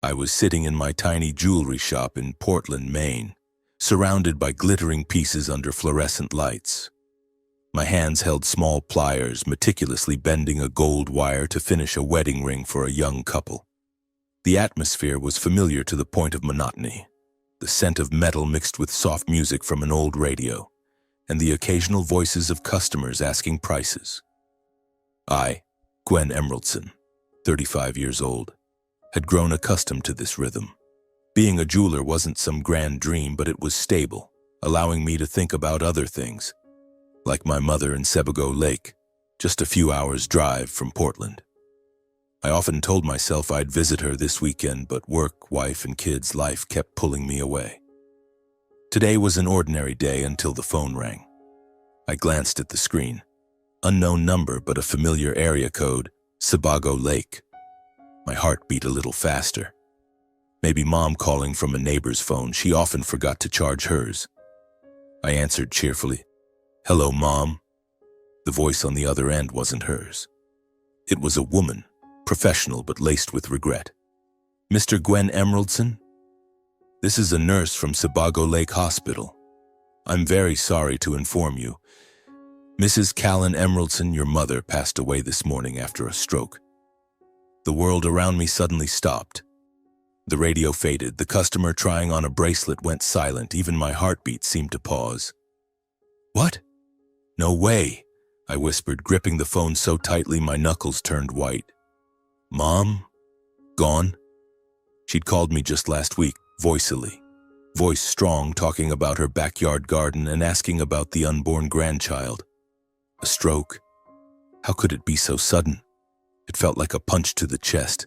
I was sitting in my tiny jewelry shop in Portland, Maine, surrounded by glittering pieces under fluorescent lights. My hands held small pliers, meticulously bending a gold wire to finish a wedding ring for a young couple. The atmosphere was familiar to the point of monotony, the scent of metal mixed with soft music from an old radio, and the occasional voices of customers asking prices. I, Gwen Emeraldson, 35 years old, had grown accustomed to this rhythm. Being a jeweler wasn't some grand dream, but it was stable, allowing me to think about other things, like my mother in Sebago Lake, just a few hours' drive from Portland. I often told myself I'd visit her this weekend, but work, wife, and kids' life kept pulling me away. Today was an ordinary day until the phone rang. I glanced at the screen. Unknown number, but a familiar area code, Sebago Lake. My heart beat a little faster. Maybe Mom calling from a neighbor's phone. She often forgot to charge hers. I answered cheerfully, "Hello, Mom." The voice on the other end wasn't hers. It was a woman, professional but laced with regret. "Mr. Gwen Emeraldson? This is a nurse from Sebago Lake Hospital. I'm very sorry to inform you. Mrs. Callan Emeraldson, your mother, passed away this morning after a stroke." The world around me suddenly stopped. The radio faded. The customer trying on a bracelet went silent. Even my heartbeat seemed to pause. "What? No way," I whispered, gripping the phone so tightly my knuckles turned white. "Mom? Gone?" She'd called me just last week, voicily. Voice strong, talking about her backyard garden and asking about the unborn grandchild. A stroke? How could it be so sudden? It felt like a punch to the chest.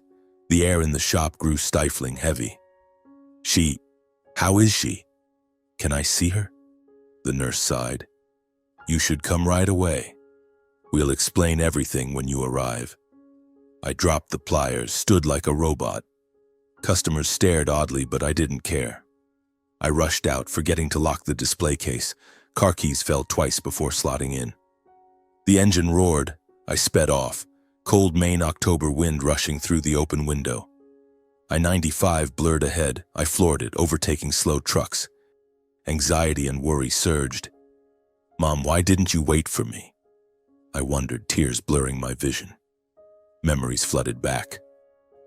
The air in the shop grew stifling heavy. How is she? Can I see her?" The nurse sighed. "You should come right away. We'll explain everything when you arrive." I dropped the pliers, stood like a robot. Customers stared oddly, but I didn't care. I rushed out, forgetting to lock the display case. Car keys fell twice before slotting in. The engine roared. I sped off, cold Maine October wind rushing through the open window. I-95 blurred ahead. I floored it, overtaking slow trucks. Anxiety and worry surged. "Mom, why didn't you wait for me?" I wondered, tears blurring my vision. Memories flooded back.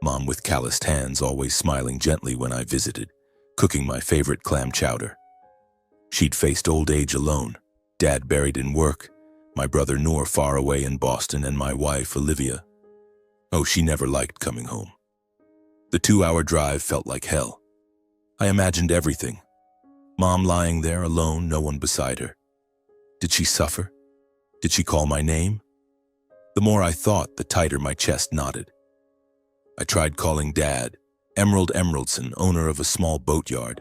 Mom with calloused hands, always smiling gently when I visited, cooking my favorite clam chowder. She'd faced old age alone, Dad buried in work, my brother Noor far away in Boston, and my wife, Olivia. Oh, she never liked coming home. The 2-hour drive felt like hell. I imagined everything. Mom lying there alone, no one beside her. Did she suffer? Did she call my name? The more I thought, the tighter my chest knotted. I tried calling Dad, Emerald Emeraldson, owner of a small boatyard,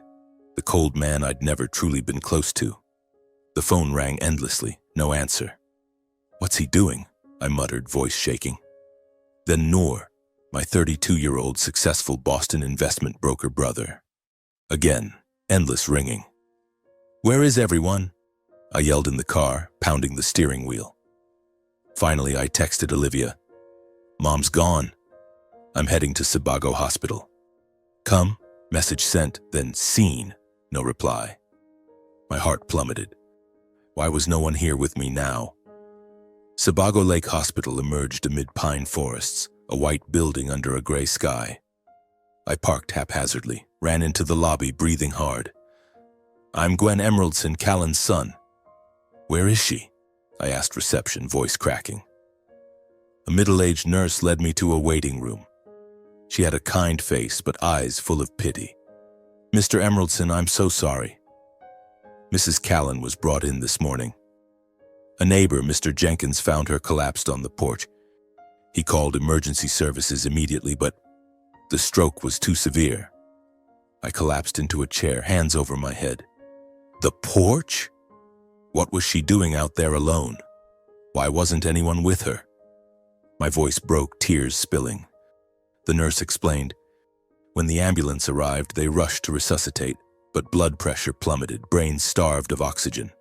the cold man I'd never truly been close to. The phone rang endlessly, no answer. "What's he doing?" I muttered, voice shaking. Then Noor, my 32-year-old successful Boston investment broker brother. Again, endless ringing. "Where is everyone?" I yelled in the car, pounding the steering wheel. Finally, I texted Olivia. "Mom's gone. I'm heading to Sebago Hospital." "Come," message sent, then seen, no reply. My heart plummeted. Why was no one here with me now? Sebago Lake Hospital emerged amid pine forests, a white building under a gray sky. I parked haphazardly, ran into the lobby, breathing hard. "I'm Gwen Emeraldson, Callan's son." "Where is she?" I asked reception, voice cracking. A middle-aged nurse led me to a waiting room. She had a kind face, but eyes full of pity. "Mr. Emeraldson, I'm so sorry." Mrs. Callan was brought in this morning. A neighbor, Mr. Jenkins, found her collapsed on the porch. He called emergency services immediately, but the stroke was too severe. I collapsed into a chair, hands over my head. The porch? What was she doing out there alone? Why wasn't anyone with her? My voice broke, tears spilling. The nurse explained. When the ambulance arrived, they rushed to resuscitate, but blood pressure plummeted, brain starved of oxygen.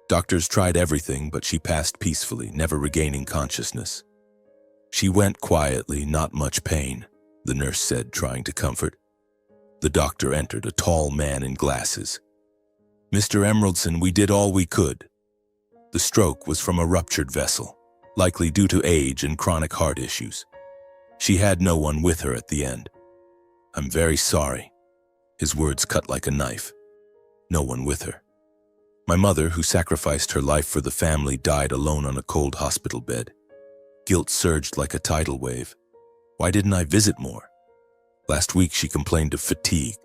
Doctors tried everything, but she passed peacefully, never regaining consciousness. She went quietly, not much pain. the nurse said, trying to comfort. The doctor entered, a tall man in glasses. Mr. Emeraldson, we did all we could. The stroke was from a ruptured vessel, likely due to age and chronic heart issues. She had no one with her at the end. I'm very sorry. His words cut like a knife. No one with her. My mother, who sacrificed her life for the family, died alone on a cold hospital bed. Guilt surged like a tidal wave. Why didn't I visit more? Last week she complained of fatigue.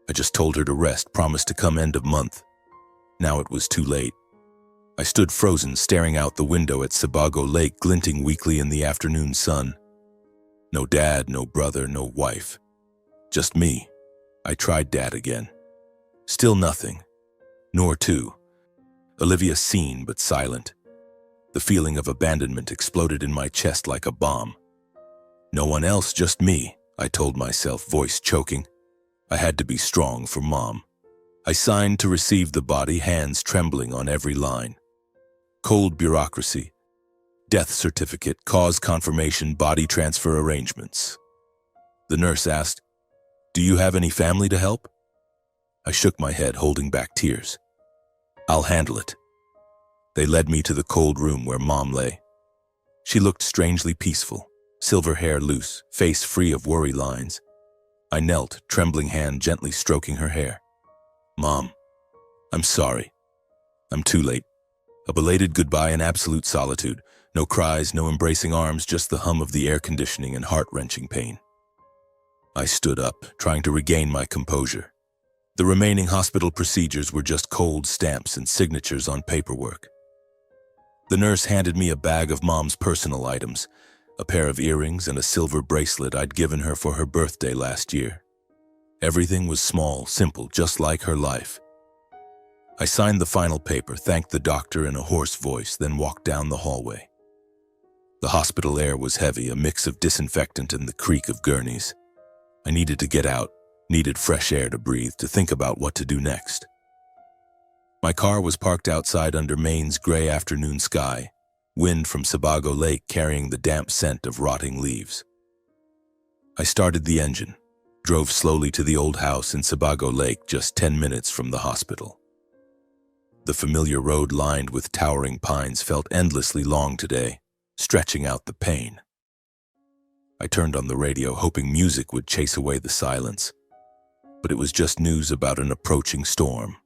I just told her to rest, promised to come end of month. Now it was too late. I stood frozen, staring out the window at Sebago Lake glinting weakly in the afternoon sun. No dad, no brother, no wife. Just me. I tried Dad again. Still nothing. Nor too. Olivia seen but silent. The feeling of abandonment exploded in my chest like a bomb. No one else, just me, I told myself, voice choking. I had to be strong for Mom. I signed to receive the body, hands trembling on every line. Cold bureaucracy. Death certificate, cause confirmation, body transfer arrangements. The nurse asked, "Do you have any family to help?" I shook my head, holding back tears. "I'll handle it." They led me to the cold room where Mom lay. She looked strangely peaceful, silver hair loose, face free of worry lines. I knelt, trembling hand gently stroking her hair. "Mom, I'm sorry. I'm too late." A belated goodbye in absolute solitude. No cries, no embracing arms, just the hum of the air conditioning and heart-wrenching pain. I stood up, trying to regain my composure. The remaining hospital procedures were just cold stamps and signatures on paperwork. The nurse handed me a bag of Mom's personal items, a pair of earrings and a silver bracelet I'd given her for her birthday last year. Everything was small, simple, just like her life. I signed the final paper, thanked the doctor in a hoarse voice, then walked down the hallway. The hospital air was heavy, a mix of disinfectant and the creak of gurneys. I needed to get out, needed fresh air to breathe, to think about what to do next. My car was parked outside under Maine's gray afternoon sky, wind from Sebago Lake carrying the damp scent of rotting leaves. I started the engine, drove slowly to the old house in Sebago Lake, just 10 minutes from the hospital. The familiar road lined with towering pines felt endlessly long today, stretching out the pain. I turned on the radio, hoping music would chase away the silence, but it was just news about an approaching storm.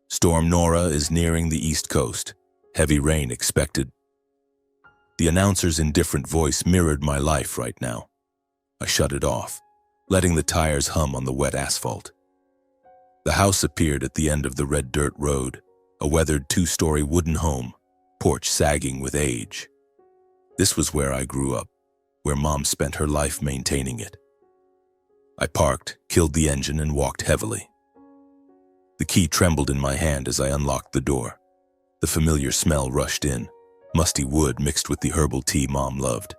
Storm Nora is nearing the east coast. Heavy rain expected. The announcer's indifferent voice mirrored my life right now. I shut it off, letting the tires hum on the wet asphalt. The house appeared at the end of the red dirt road, a weathered 2-story wooden home, porch sagging with age. This was where I grew up, where Mom spent her life maintaining it. I parked, killed the engine, and walked heavily. The key trembled in my hand as I unlocked the door. The familiar smell rushed in, musty wood mixed with the herbal tea Mom loved.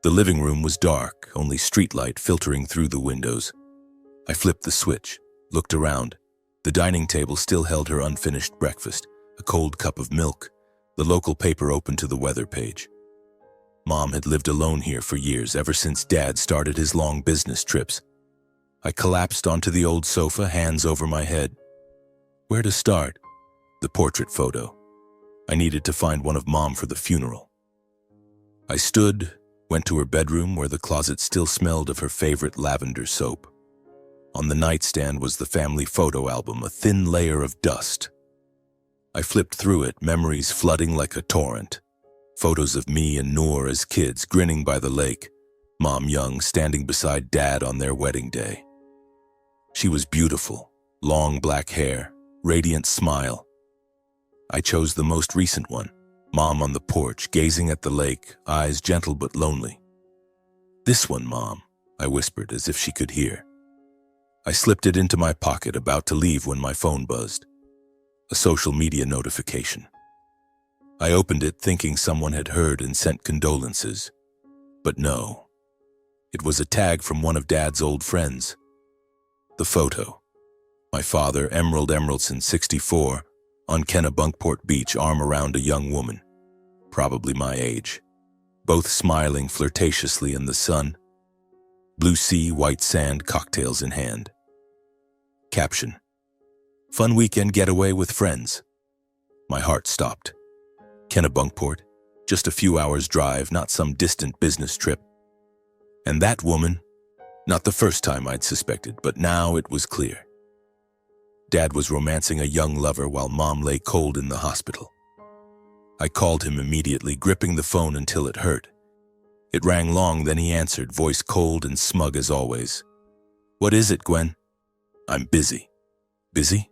The living room was dark, only streetlight filtering through the windows. I flipped the switch, looked around. The dining table still held her unfinished breakfast, a cold cup of milk, the local paper open to the weather page. Mom had lived alone here for years, ever since Dad started his long business trips. I collapsed onto the old sofa, hands over my head. Where to start? The portrait photo. I needed to find one of Mom for the funeral. I stood, went to her bedroom where the closet still smelled of her favorite lavender soap. On the nightstand was the family photo album, a thin layer of dust. I flipped through it, memories flooding like a torrent. Photos of me and Noor as kids, grinning by the lake. Mom young, standing beside Dad on their wedding day. She was beautiful, long black hair, radiant smile. I chose the most recent one, Mom on the porch, gazing at the lake, eyes gentle but lonely. "This one, Mom," I whispered as if she could hear. I slipped it into my pocket, about to leave when my phone buzzed. A social media notification. I opened it thinking someone had heard and sent condolences. But no. It was a tag from one of Dad's old friends. The photo. My father, Emerald Emeraldson, 64, on Kennebunkport Beach, arm around a young woman, probably my age, both smiling flirtatiously in the sun. Blue sea, white sand, cocktails in hand. Caption: fun weekend getaway with friends. My heart stopped. Kennebunkport, just a few hours drive, not some distant business trip. And that woman, not the first time I'd suspected, but now it was clear. Dad was romancing a young lover while Mom lay cold in the hospital. I called him immediately, gripping the phone until it hurt. It rang long, then he answered, voice cold and smug as always. "What is it, Gwen?" "I'm busy." "Busy?"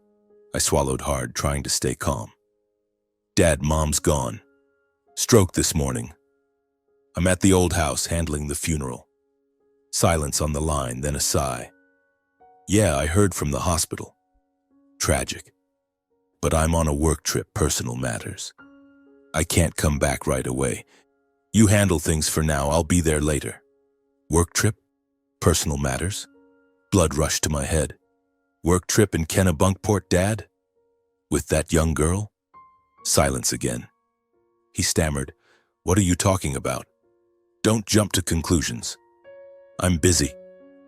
I swallowed hard, trying to stay calm. "Dad, Mom's gone. Stroke this morning. I'm at the old house handling the funeral." Silence on the line, then a sigh. "Yeah, I heard from the hospital. Tragic. But I'm on a work trip, personal matters. I can't come back right away. You handle things for now, I'll be there later." Work trip? Personal matters? Blood rushed to my head. Work trip in Kennebunkport, Dad? With that young girl? Silence again. He stammered, "What are you talking about? Don't jump to conclusions." "I'm busy."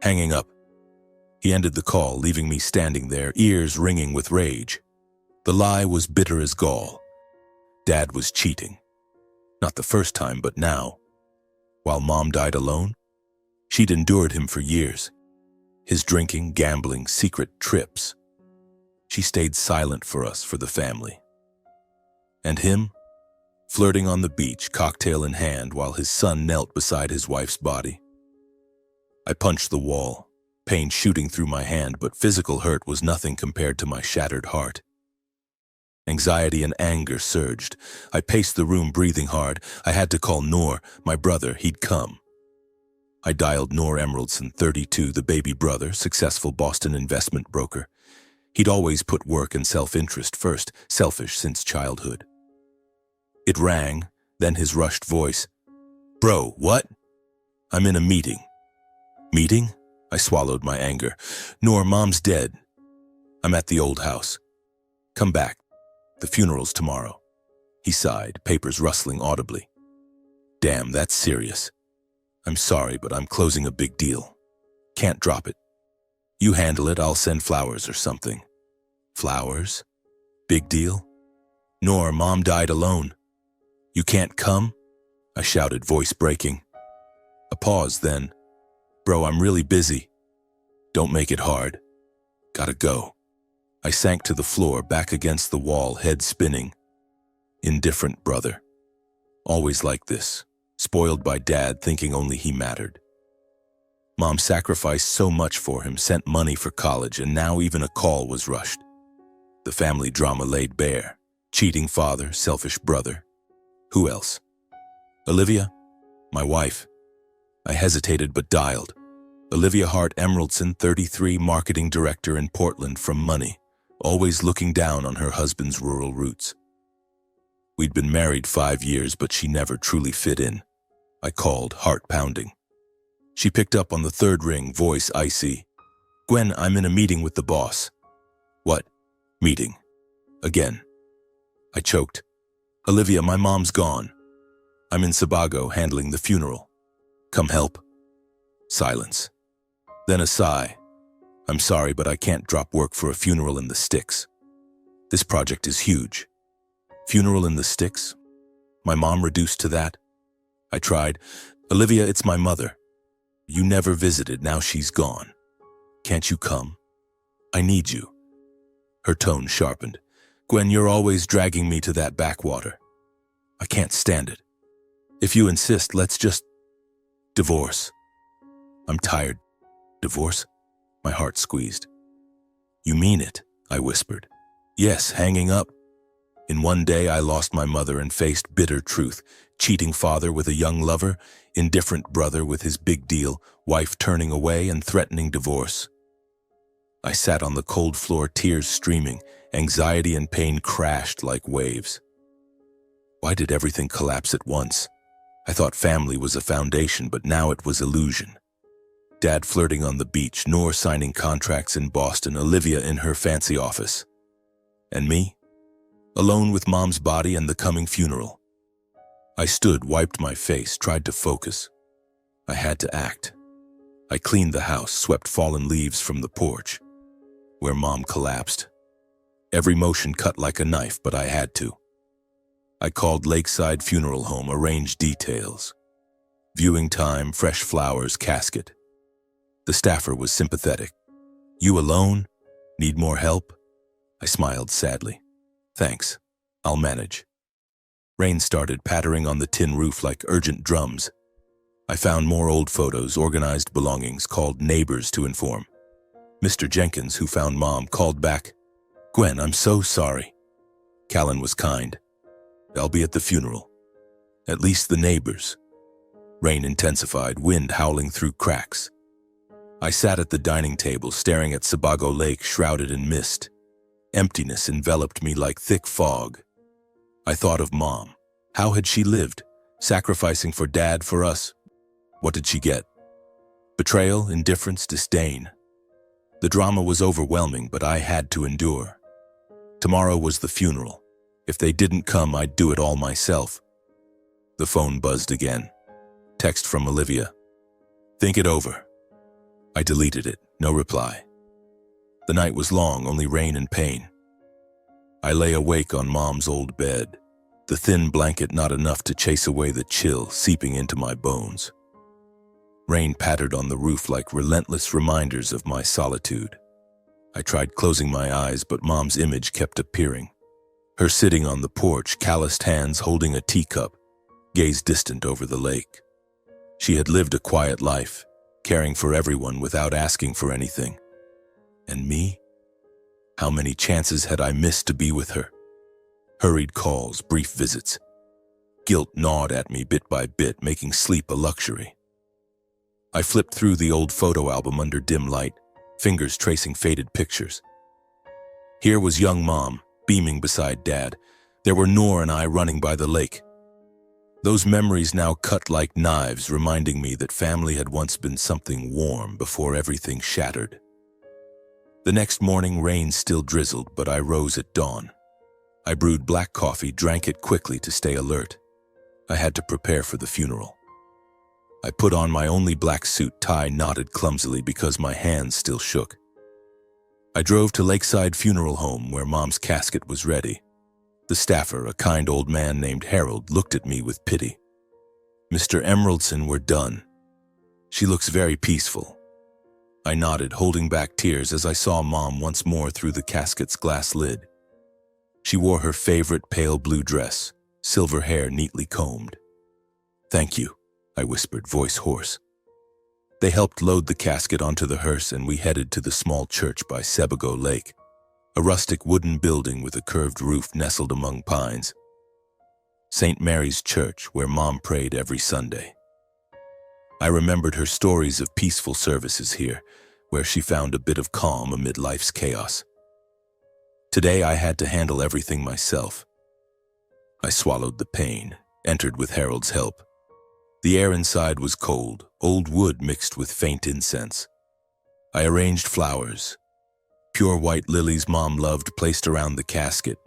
Hanging up. He ended the call, leaving me standing there, ears ringing with rage. The lie was bitter as gall. Dad was cheating. Not the first time, but now. While Mom died alone, she'd endured him for years. His drinking, gambling, secret trips. She stayed silent for us, for the family. And him? Flirting on the beach, cocktail in hand, while his son knelt beside his wife's body. I punched the wall, pain shooting through my hand, but physical hurt was nothing compared to my shattered heart. Anxiety and anger surged. I paced the room, breathing hard. I had to call Noor, my brother. He'd come. I dialed Noor Emeraldson, 32, the baby brother, successful Boston investment broker. He'd always put work and self-interest first, selfish since childhood. It rang, then his rushed voice. "Bro, what?" "I'm in a meeting." "Meeting?" I swallowed my anger. "Noor, Mom's dead. I'm at the old house. Come back. The funeral's tomorrow." He sighed, papers rustling audibly. "Damn, that's serious. I'm sorry, but I'm closing a big deal. Can't drop it. You handle it, I'll send flowers or something." "Flowers? Big deal?" "Noor, Mom died alone. You can't come?" I shouted, voice breaking. A pause, then, "Bro, I'm really busy. Don't make it hard. Gotta go." I sank to the floor, back against the wall, head spinning. Indifferent brother. Always like this, spoiled by Dad, thinking only he mattered. Mom sacrificed so much for him, sent money for college, and now even a call was rushed. The family drama laid bare. Cheating father, selfish brother. Who else? Olivia? My wife. I hesitated but dialed. Olivia Hart Emeraldson, 33, marketing director in Portland, from Money, always looking down on her husband's rural roots. We'd been married 5 years, but she never truly fit in. I called, heart pounding. She picked up on the third ring, voice icy. "Gwen, I'm in a meeting with the boss." "What? Meeting?" Again. I choked. "Olivia, my mom's gone. I'm in Sebago handling the funeral. Come help." Silence. Then a sigh. "I'm sorry, but I can't drop work for a funeral in the sticks. This project is huge." Funeral in the sticks? My mom reduced to that? I tried. "Olivia, it's my mother. You never visited, now she's gone. Can't you come? I need you." Her tone sharpened. "Gwen, you're always dragging me to that backwater. I can't stand it. If you insist, let's just divorce." "I'm tired." "Divorce?" My heart squeezed. "You mean it?" I whispered. "Yes, hanging up. In one day I lost my mother and faced bitter truth. Cheating father with a young lover, indifferent brother with his big deal, wife turning away and threatening divorce. I sat on the cold floor, tears streaming. Anxiety and pain crashed like waves. Why did everything collapse at once? I thought family was a foundation, but now it was illusion. Dad flirting on the beach, Noor signing contracts in Boston, Olivia in her fancy office. And me? Alone with Mom's body and the coming funeral. I stood, wiped my face, tried to focus. I had to act. I cleaned the house, swept fallen leaves from the porch, where Mom collapsed. Every motion cut like a knife, but I had to. I called Lakeside Funeral Home, arranged details. Viewing time, fresh flowers, casket. The staffer was sympathetic. "You alone? Need more help?" I smiled sadly. "Thanks. I'll manage." Rain started pattering on the tin roof like urgent drums. I found more old photos, organized belongings, called neighbors to inform. Mr. Jenkins, who found Mom, called back. "Gwen, I'm so sorry." Callan was kind. "I'll be at the funeral. At least the neighbors." Rain intensified, wind howling through cracks. I sat at the dining table, staring at Sebago Lake shrouded in mist. Emptiness enveloped me like thick fog. I thought of Mom. How had she lived? Sacrificing for Dad, for us. What did she get? Betrayal, indifference, disdain. The drama was overwhelming, but I had to endure. Tomorrow was the funeral. If they didn't come, I'd do it all myself. The phone buzzed again. Text from Olivia. "Think it over." I deleted it, no reply. The night was long, only rain and pain. I lay awake on Mom's old bed, the thin blanket not enough to chase away the chill seeping into my bones. Rain pattered on the roof like relentless reminders of my solitude. I tried closing my eyes, but Mom's image kept appearing. Her sitting on the porch, calloused hands holding a teacup, gaze distant over the lake. She had lived a quiet life, caring for everyone without asking for anything. And me? How many chances had I missed to be with her? Hurried calls, brief visits. Guilt gnawed at me bit by bit, making sleep a luxury. I flipped through the old photo album under dim light, fingers tracing faded pictures. Here was young Mom, beaming beside Dad. There were Noor and I running by the lake. Those memories now cut like knives, reminding me that family had once been something warm before everything shattered. The next morning, rain still drizzled, but I rose at dawn. I brewed black coffee, drank it quickly to stay alert. I had to prepare for the funeral. I put on my only black suit, tie knotted clumsily because my hands still shook. I drove to Lakeside Funeral Home, where Mom's casket was ready. The staffer, a kind old man named Harold, looked at me with pity. "Mr. Emeraldson, we're done. She looks very peaceful." I nodded, holding back tears as I saw Mom once more through the casket's glass lid. She wore her favorite pale blue dress, silver hair neatly combed. "Thank you," I whispered, voice hoarse. They helped load the casket onto the hearse, and we headed to the small church by Sebago Lake, a rustic wooden building with a curved roof nestled among pines. St. Mary's Church, where Mom prayed every Sunday. I remembered her stories of peaceful services here, where she found a bit of calm amid life's chaos. Today I had to handle everything myself. I swallowed the pain, entered with Harold's help. The air inside was cold, old wood mixed with faint incense. I arranged flowers, pure white lilies Mom loved, placed around the casket.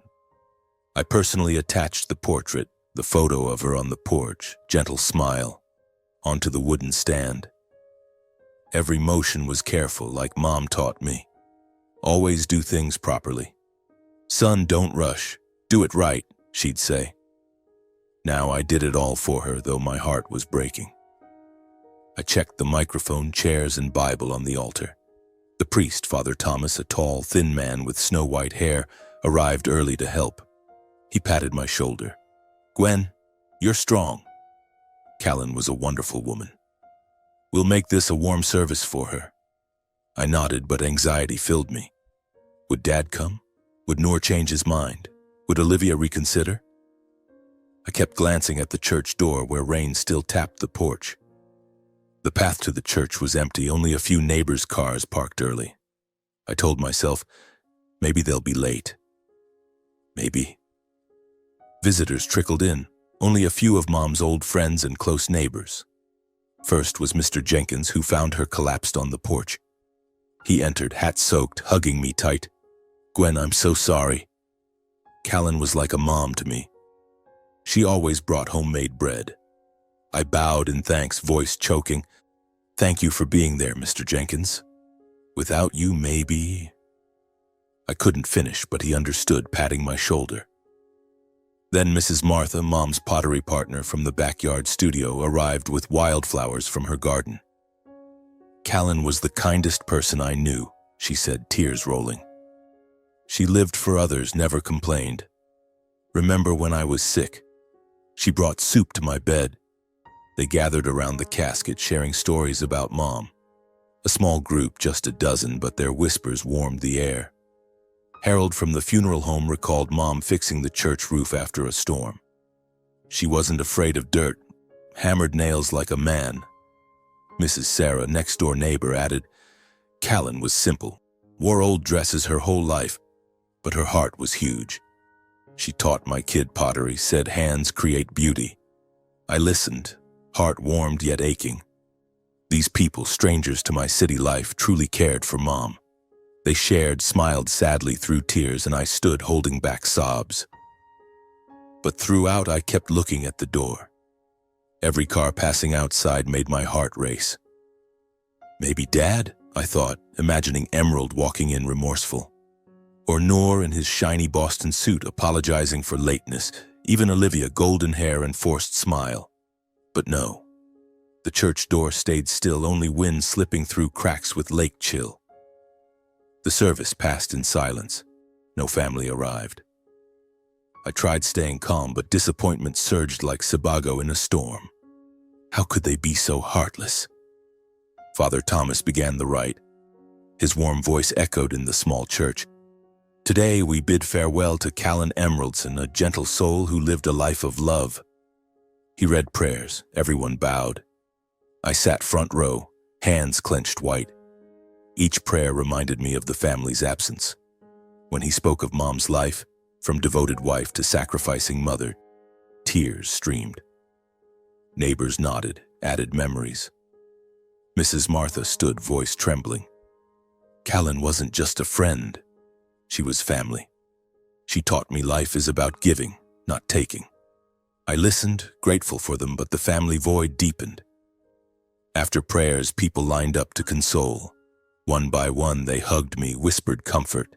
I personally attached the portrait, the photo of her on the porch, gentle smile, onto the wooden stand. Every motion was careful, like Mom taught me. Always do things properly. "Son, don't rush. Do it right," she'd say. Now I did it all for her, though my heart was breaking. I checked the microphone, chairs, and Bible on the altar. The priest, Father Thomas, a tall, thin man with snow-white hair, arrived early to help. He patted my shoulder. "Gwen, you're strong." Callan was a wonderful woman. "We'll make this a warm service for her." I nodded, but anxiety filled me. Would Dad come? Would Noor change his mind? Would Olivia reconsider? I kept glancing at the church door where rain still tapped the porch. The path to the church was empty, only a few neighbors' cars parked early. I told myself, maybe they'll be late. Maybe. Visitors trickled in, only a few of Mom's old friends and close neighbors. First was Mr. Jenkins, who found her collapsed on the porch. He entered, hat soaked, hugging me tight. "Gwen, I'm so sorry." Callan was like a mom to me. She always brought homemade bread. I bowed in thanks, voice choking. Thank you for being there, Mr. Jenkins. Without you, maybe... I couldn't finish, but he understood, patting my shoulder. Then Mrs. Martha, Mom's pottery partner from the backyard studio, arrived with wildflowers from her garden. Callan was the kindest person I knew, she said, tears rolling. She lived for others, never complained. Remember when I was sick? She brought soup to my bed. They gathered around the casket, sharing stories about Mom. A small group, just a dozen, but their whispers warmed the air. Harold from the funeral home recalled Mom fixing the church roof after a storm. She wasn't afraid of dirt, hammered nails like a man. Mrs. Sarah, next-door neighbor, added, Callan was simple, wore old dresses her whole life, but her heart was huge. She taught my kid pottery, said hands create beauty. I listened, heart warmed yet aching. These people, strangers to my city life, truly cared for Mom. They shared, smiled sadly through tears, and I stood holding back sobs. But throughout, I kept looking at the door. Every car passing outside made my heart race. Maybe Dad, I thought, imagining Emerald walking in remorseful. Or Noor in his shiny Boston suit apologizing for lateness, even Olivia, golden hair and forced smile. But no. The church door stayed still, only wind slipping through cracks with lake chill. The service passed in silence. No family arrived. I tried staying calm, but disappointment surged like Sebago in a storm. How could they be so heartless? Father Thomas began the rite. His warm voice echoed in the small church. Today we bid farewell to Callan Emeraldson, a gentle soul who lived a life of love. He read prayers. Everyone bowed. I sat front row, hands clenched white. Each prayer reminded me of the family's absence. When he spoke of Mom's life, from devoted wife to sacrificing mother, tears streamed. Neighbors nodded, added memories. Mrs. Martha stood, voice trembling. Callan wasn't just a friend. She was family. She taught me life is about giving, not taking. I listened, grateful for them, but the family void deepened. After prayers, people lined up to console. One by one, they hugged me, whispered comfort.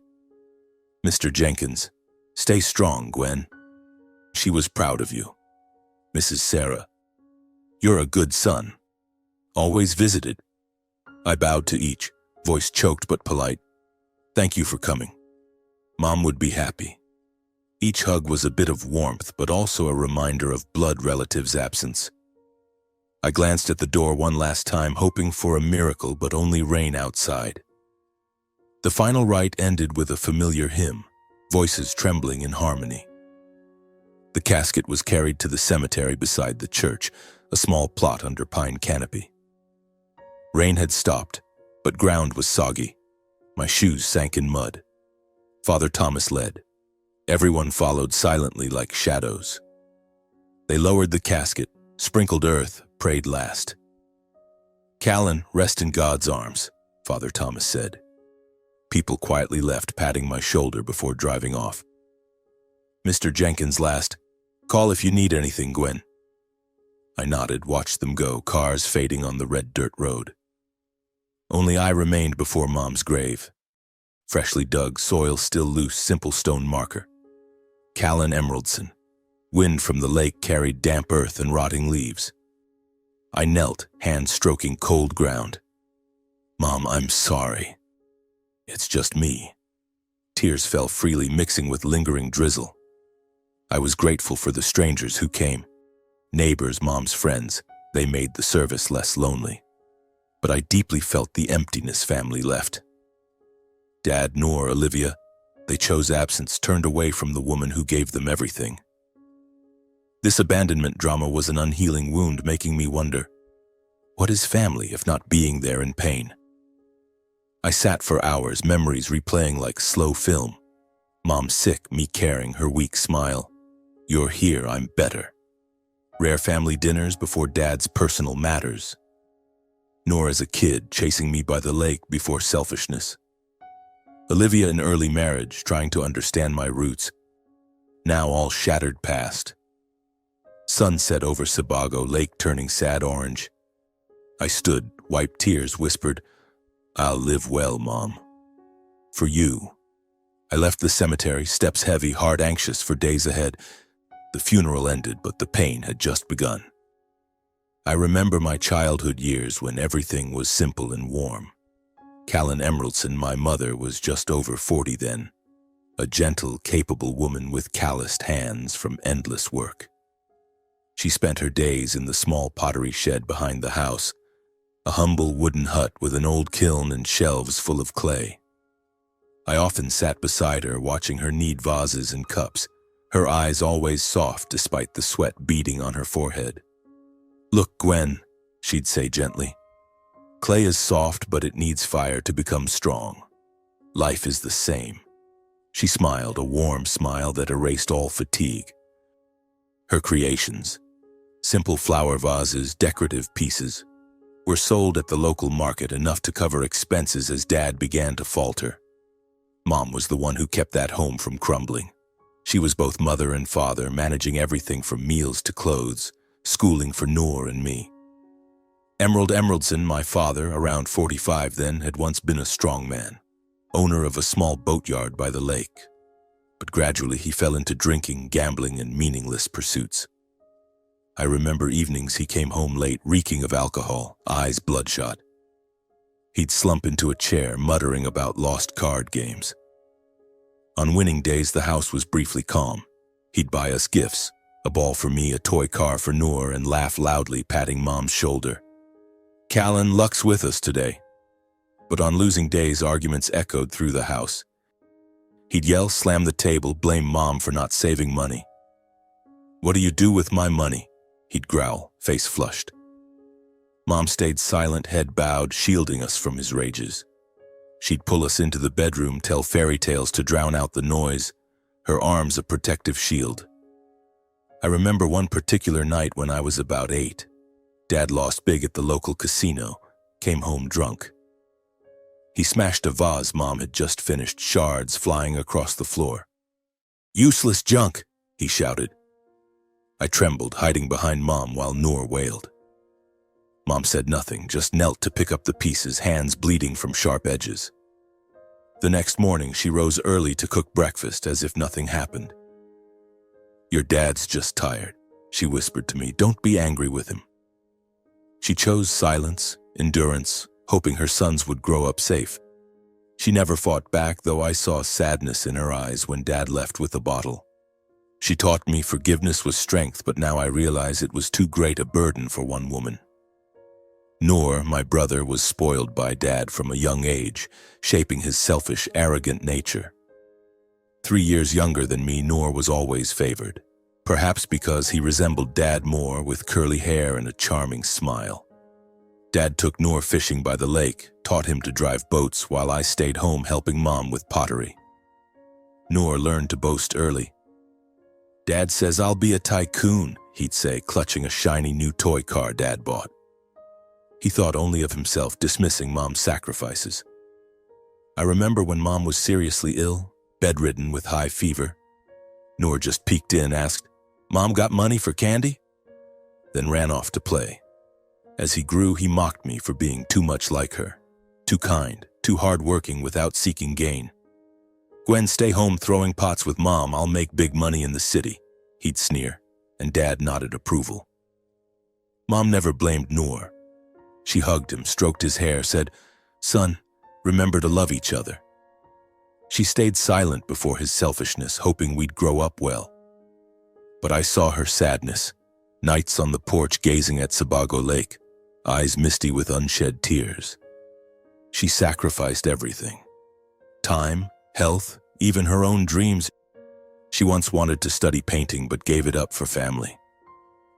Mr. Jenkins, stay strong, Gwen. She was proud of you. Mrs. Sarah, you're a good son. Always visited. I bowed to each, voice choked but polite. Thank you for coming. Mom would be happy. Each hug was a bit of warmth, but also a reminder of blood relatives' absence. I glanced at the door one last time, hoping for a miracle, but only rain outside. The final rite ended with a familiar hymn, voices trembling in harmony. The casket was carried to the cemetery beside the church, a small plot under pine canopy. Rain had stopped, but ground was soggy. My shoes sank in mud. Father Thomas led. Everyone followed silently like shadows. They lowered the casket, sprinkled earth, prayed last. Callan, rest in God's arms, Father Thomas said. People quietly left, patting my shoulder before driving off. Mr. Jenkins last. Call if you need anything, Gwen. I nodded, watched them go, cars fading on the red dirt road. Only I remained before Mom's grave. Freshly dug, soil still loose, simple stone marker. Callan Emeraldson. Wind from the lake carried damp earth and rotting leaves. I knelt, hands stroking cold ground. Mom, I'm sorry. It's just me. Tears fell freely, mixing with lingering drizzle. I was grateful for the strangers who came. Neighbors, Mom's friends. They made the service less lonely. But I deeply felt the emptiness family left. Dad, Noor, Olivia, they chose absence, turned away from the woman who gave them everything. This abandonment drama was an unhealing wound, making me wonder, what is family if not being there in pain? I sat for hours, memories replaying like slow film. Mom sick, me caring, her weak smile. You're here, I'm better. Rare family dinners before Dad's personal matters. Nor as a kid, chasing me by the lake before selfishness. Olivia in early marriage, trying to understand my roots. Now all shattered past. Sunset over Sebago, lake turning sad orange. I stood, wiped tears, whispered, "I'll live well, Mom. For you." I left the cemetery, steps heavy, heart anxious for days ahead. The funeral ended, but the pain had just begun. I remember my childhood years when everything was simple and warm. Callan Emeraldson, my mother, was just over 40 then, a gentle, capable woman with calloused hands from endless work. She spent her days in the small pottery shed behind the house, a humble wooden hut with an old kiln and shelves full of clay. I often sat beside her watching her knead vases and cups, her eyes always soft despite the sweat beading on her forehead. "Look, Gwen," she'd say gently. "Clay is soft, but it needs fire to become strong. Life is the same." She smiled, a warm smile that erased all fatigue. Her creations, simple flower vases, decorative pieces, were sold at the local market, enough to cover expenses as Dad began to falter. Mom was the one who kept that home from crumbling. She was both mother and father, managing everything from meals to clothes, schooling for Noor and me. Emerald Emeraldson, my father, around 45 then, had once been a strong man, owner of a small boatyard by the lake. But gradually he fell into drinking, gambling, and meaningless pursuits. I remember evenings he came home late, reeking of alcohol, eyes bloodshot. He'd slump into a chair, muttering about lost card games. On winning days, the house was briefly calm. He'd buy us gifts, a ball for me, a toy car for Noor, and laugh loudly, patting Mom's shoulder. "Callan, luck's with us today." But on losing days, arguments echoed through the house. He'd yell, slam the table, blame Mom for not saving money. "What do you do with my money?" he'd growl, face flushed. Mom stayed silent, head bowed, shielding us from his rages. She'd pull us into the bedroom, tell fairy tales to drown out the noise, her arms a protective shield. I remember one particular night when I was about 8. Dad lost big at the local casino, came home drunk. He smashed a vase Mom had just finished, shards flying across the floor. "Useless junk," he shouted. I trembled, hiding behind Mom while Noor wailed. Mom said nothing, just knelt to pick up the pieces, hands bleeding from sharp edges. The next morning, she rose early to cook breakfast as if nothing happened. "Your dad's just tired," she whispered to me. "Don't be angry with him." She chose silence, endurance, hoping her sons would grow up safe. She never fought back, though I saw sadness in her eyes when Dad left with a bottle. She taught me forgiveness was strength, but now I realize it was too great a burden for one woman. Noor, my brother, was spoiled by Dad from a young age, shaping his selfish, arrogant nature. 3 years younger than me, Noor was always favored, perhaps because he resembled Dad more, with curly hair and a charming smile. Dad took Noor fishing by the lake, taught him to drive boats while I stayed home helping Mom with pottery. Noor learned to boast early. "Dad says I'll be a tycoon," he'd say, clutching a shiny new toy car Dad bought. He thought only of himself, dismissing Mom's sacrifices. I remember when Mom was seriously ill, bedridden with high fever. Noor just peeked in, asked, "Mom got money for candy?" Then ran off to play. As he grew, he mocked me for being too much like her, too kind, too hard-working without seeking gain. "Gwen, stay home throwing pots with Mom. I'll make big money in the city," he'd sneer, and Dad nodded approval. Mom never blamed Noor. She hugged him, stroked his hair, said, "Son, remember to love each other." She stayed silent before his selfishness, hoping we'd grow up well. But I saw her sadness, nights on the porch gazing at Sebago Lake, eyes misty with unshed tears. She sacrificed everything. Time, health, even her own dreams. She once wanted to study painting but gave it up for family.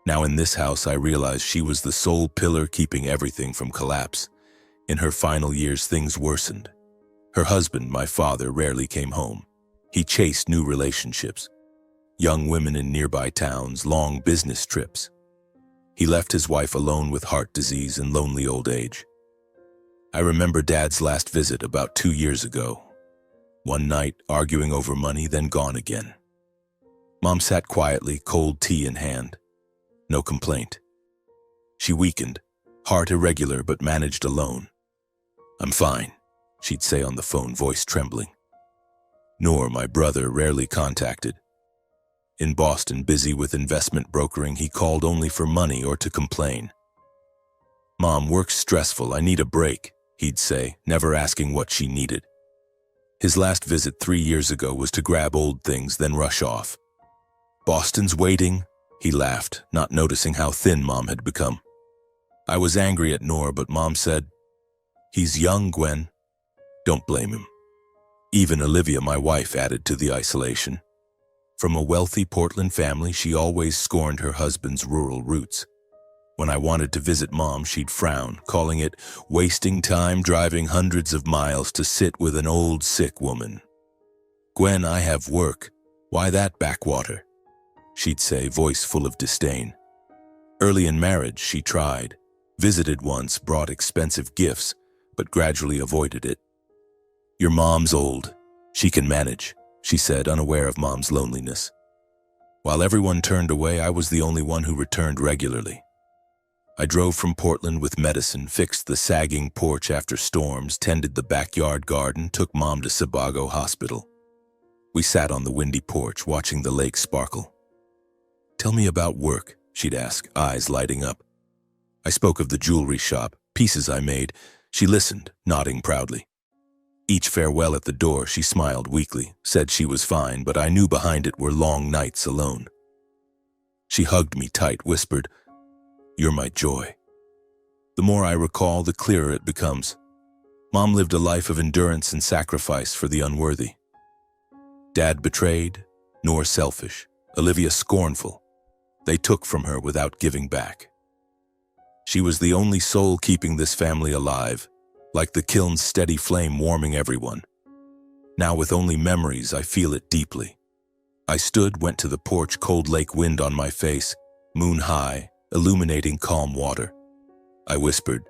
Now in this house, I realized she was the sole pillar keeping everything from collapse. In her final years, things worsened. Her husband, my father, rarely came home. He chased new relationships, young women in nearby towns, long business trips. He left his wife alone with heart disease and lonely old age. I remember Dad's last visit about 2 years ago. One night, arguing over money, then gone again. Mom sat quietly, cold tea in hand. No complaint. She weakened, Heart irregular but managed alone. I'm fine, she'd say on the phone, voice trembling. Noor, my brother, rarely contacted. In Boston, busy with investment brokering, he called only for money or to complain. Mom, work's stressful, I need a break, he'd say, never asking what she needed. His last visit 3 years ago was to grab old things, then rush off. Boston's waiting, he laughed, not noticing how thin Mom had become. I was angry at Noor, but Mom said, "He's young, Gwen. Don't blame him." Even Olivia, my wife, added to the isolation. From a wealthy Portland family, she always scorned her husband's rural roots. When I wanted to visit Mom, she'd frown, calling it wasting time driving hundreds of miles to sit with an old, sick woman. "Gwen, I have work. Why that backwater?" she'd say, voice full of disdain. Early in marriage, she tried. Visited once, brought expensive gifts, but gradually avoided it. "Your mom's old. She can manage," she said, unaware of Mom's loneliness. While everyone turned away, I was the only one who returned regularly. I drove from Portland with medicine, fixed the sagging porch after storms, tended the backyard garden, took Mom to Sebago Hospital. We sat on the windy porch, watching the lake sparkle. "Tell me about work," she'd ask, eyes lighting up. I spoke of the jewelry shop, pieces I made. She listened, nodding proudly. Each farewell at the door, she smiled weakly, said she was fine, but I knew behind it were long nights alone. She hugged me tight, whispered, "You're my joy." The more I recall, the clearer it becomes. Mom lived a life of endurance and sacrifice for the unworthy. Dad betrayed, Noor selfish, Olivia scornful. They took from her without giving back. She was the only soul keeping this family alive, like the kiln's steady flame warming everyone. Now with only memories, I feel it deeply. I stood, went to the porch, cold lake wind on my face, moon high, illuminating calm water. I whispered,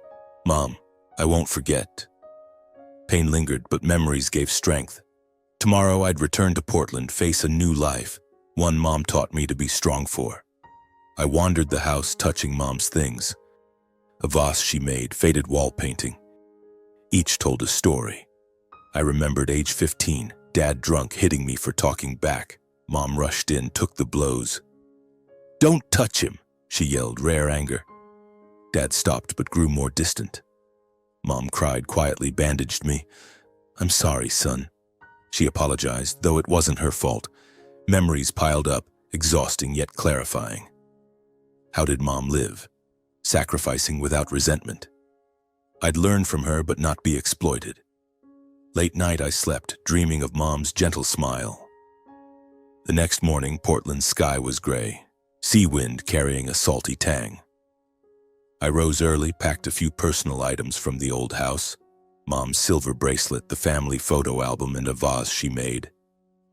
"Mom, I won't forget." Pain lingered, but memories gave strength. Tomorrow I'd return to Portland, face a new life, one Mom taught me to be strong for. I wandered the house, touching Mom's things. A vase she made, faded wall painting. Each told a story. I remembered age 15, Dad drunk, hitting me for talking back. Mom rushed in, took the blows. "Don't touch him," she yelled, rare anger. Dad stopped but grew more distant. Mom cried quietly, bandaged me. "I'm sorry, son." She apologized, though it wasn't her fault. Memories piled up, exhausting yet clarifying. How did Mom live? Sacrificing without resentment. I'd learn from her but not be exploited. Late night I slept, dreaming of Mom's gentle smile. The next morning, Portland's sky was gray, sea wind carrying a salty tang. I rose early, packed a few personal items from the old house, Mom's silver bracelet, the family photo album, and a vase she made,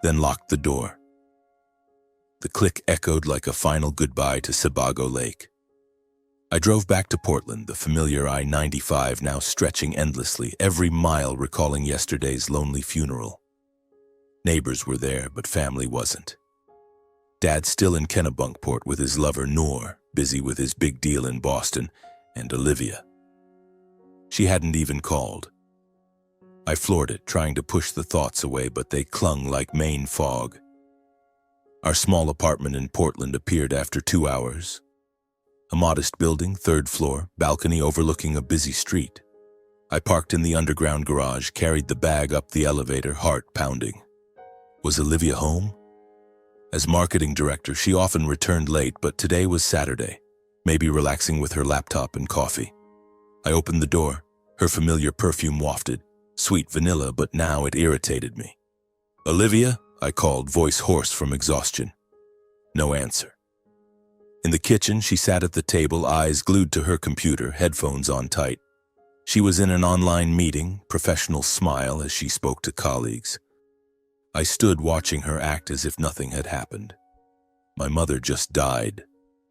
then locked the door. The click echoed like a final goodbye to Sebago Lake. I drove back to Portland, the familiar I-95 now stretching endlessly, every mile recalling yesterday's lonely funeral. Neighbors were there, but family wasn't. Dad still in Kennebunkport with his lover Noor, busy with his big deal in Boston, and Olivia. She hadn't even called. I floored it, trying to push the thoughts away, but they clung like Maine fog. Our small apartment in Portland appeared after 2 hours. A modest building, 3rd floor, balcony overlooking a busy street. I parked in the underground garage, carried the bag up the elevator, heart pounding. Was Olivia home? As marketing director, she often returned late, but today was Saturday, maybe relaxing with her laptop and coffee. I opened the door, her familiar perfume wafted, sweet vanilla, but now it irritated me. "Olivia?" I called, voice hoarse from exhaustion. No answer. In the kitchen, she sat at the table, eyes glued to her computer, headphones on tight. She was in an online meeting, professional smile as she spoke to colleagues. I stood watching her act as if nothing had happened. My mother just died.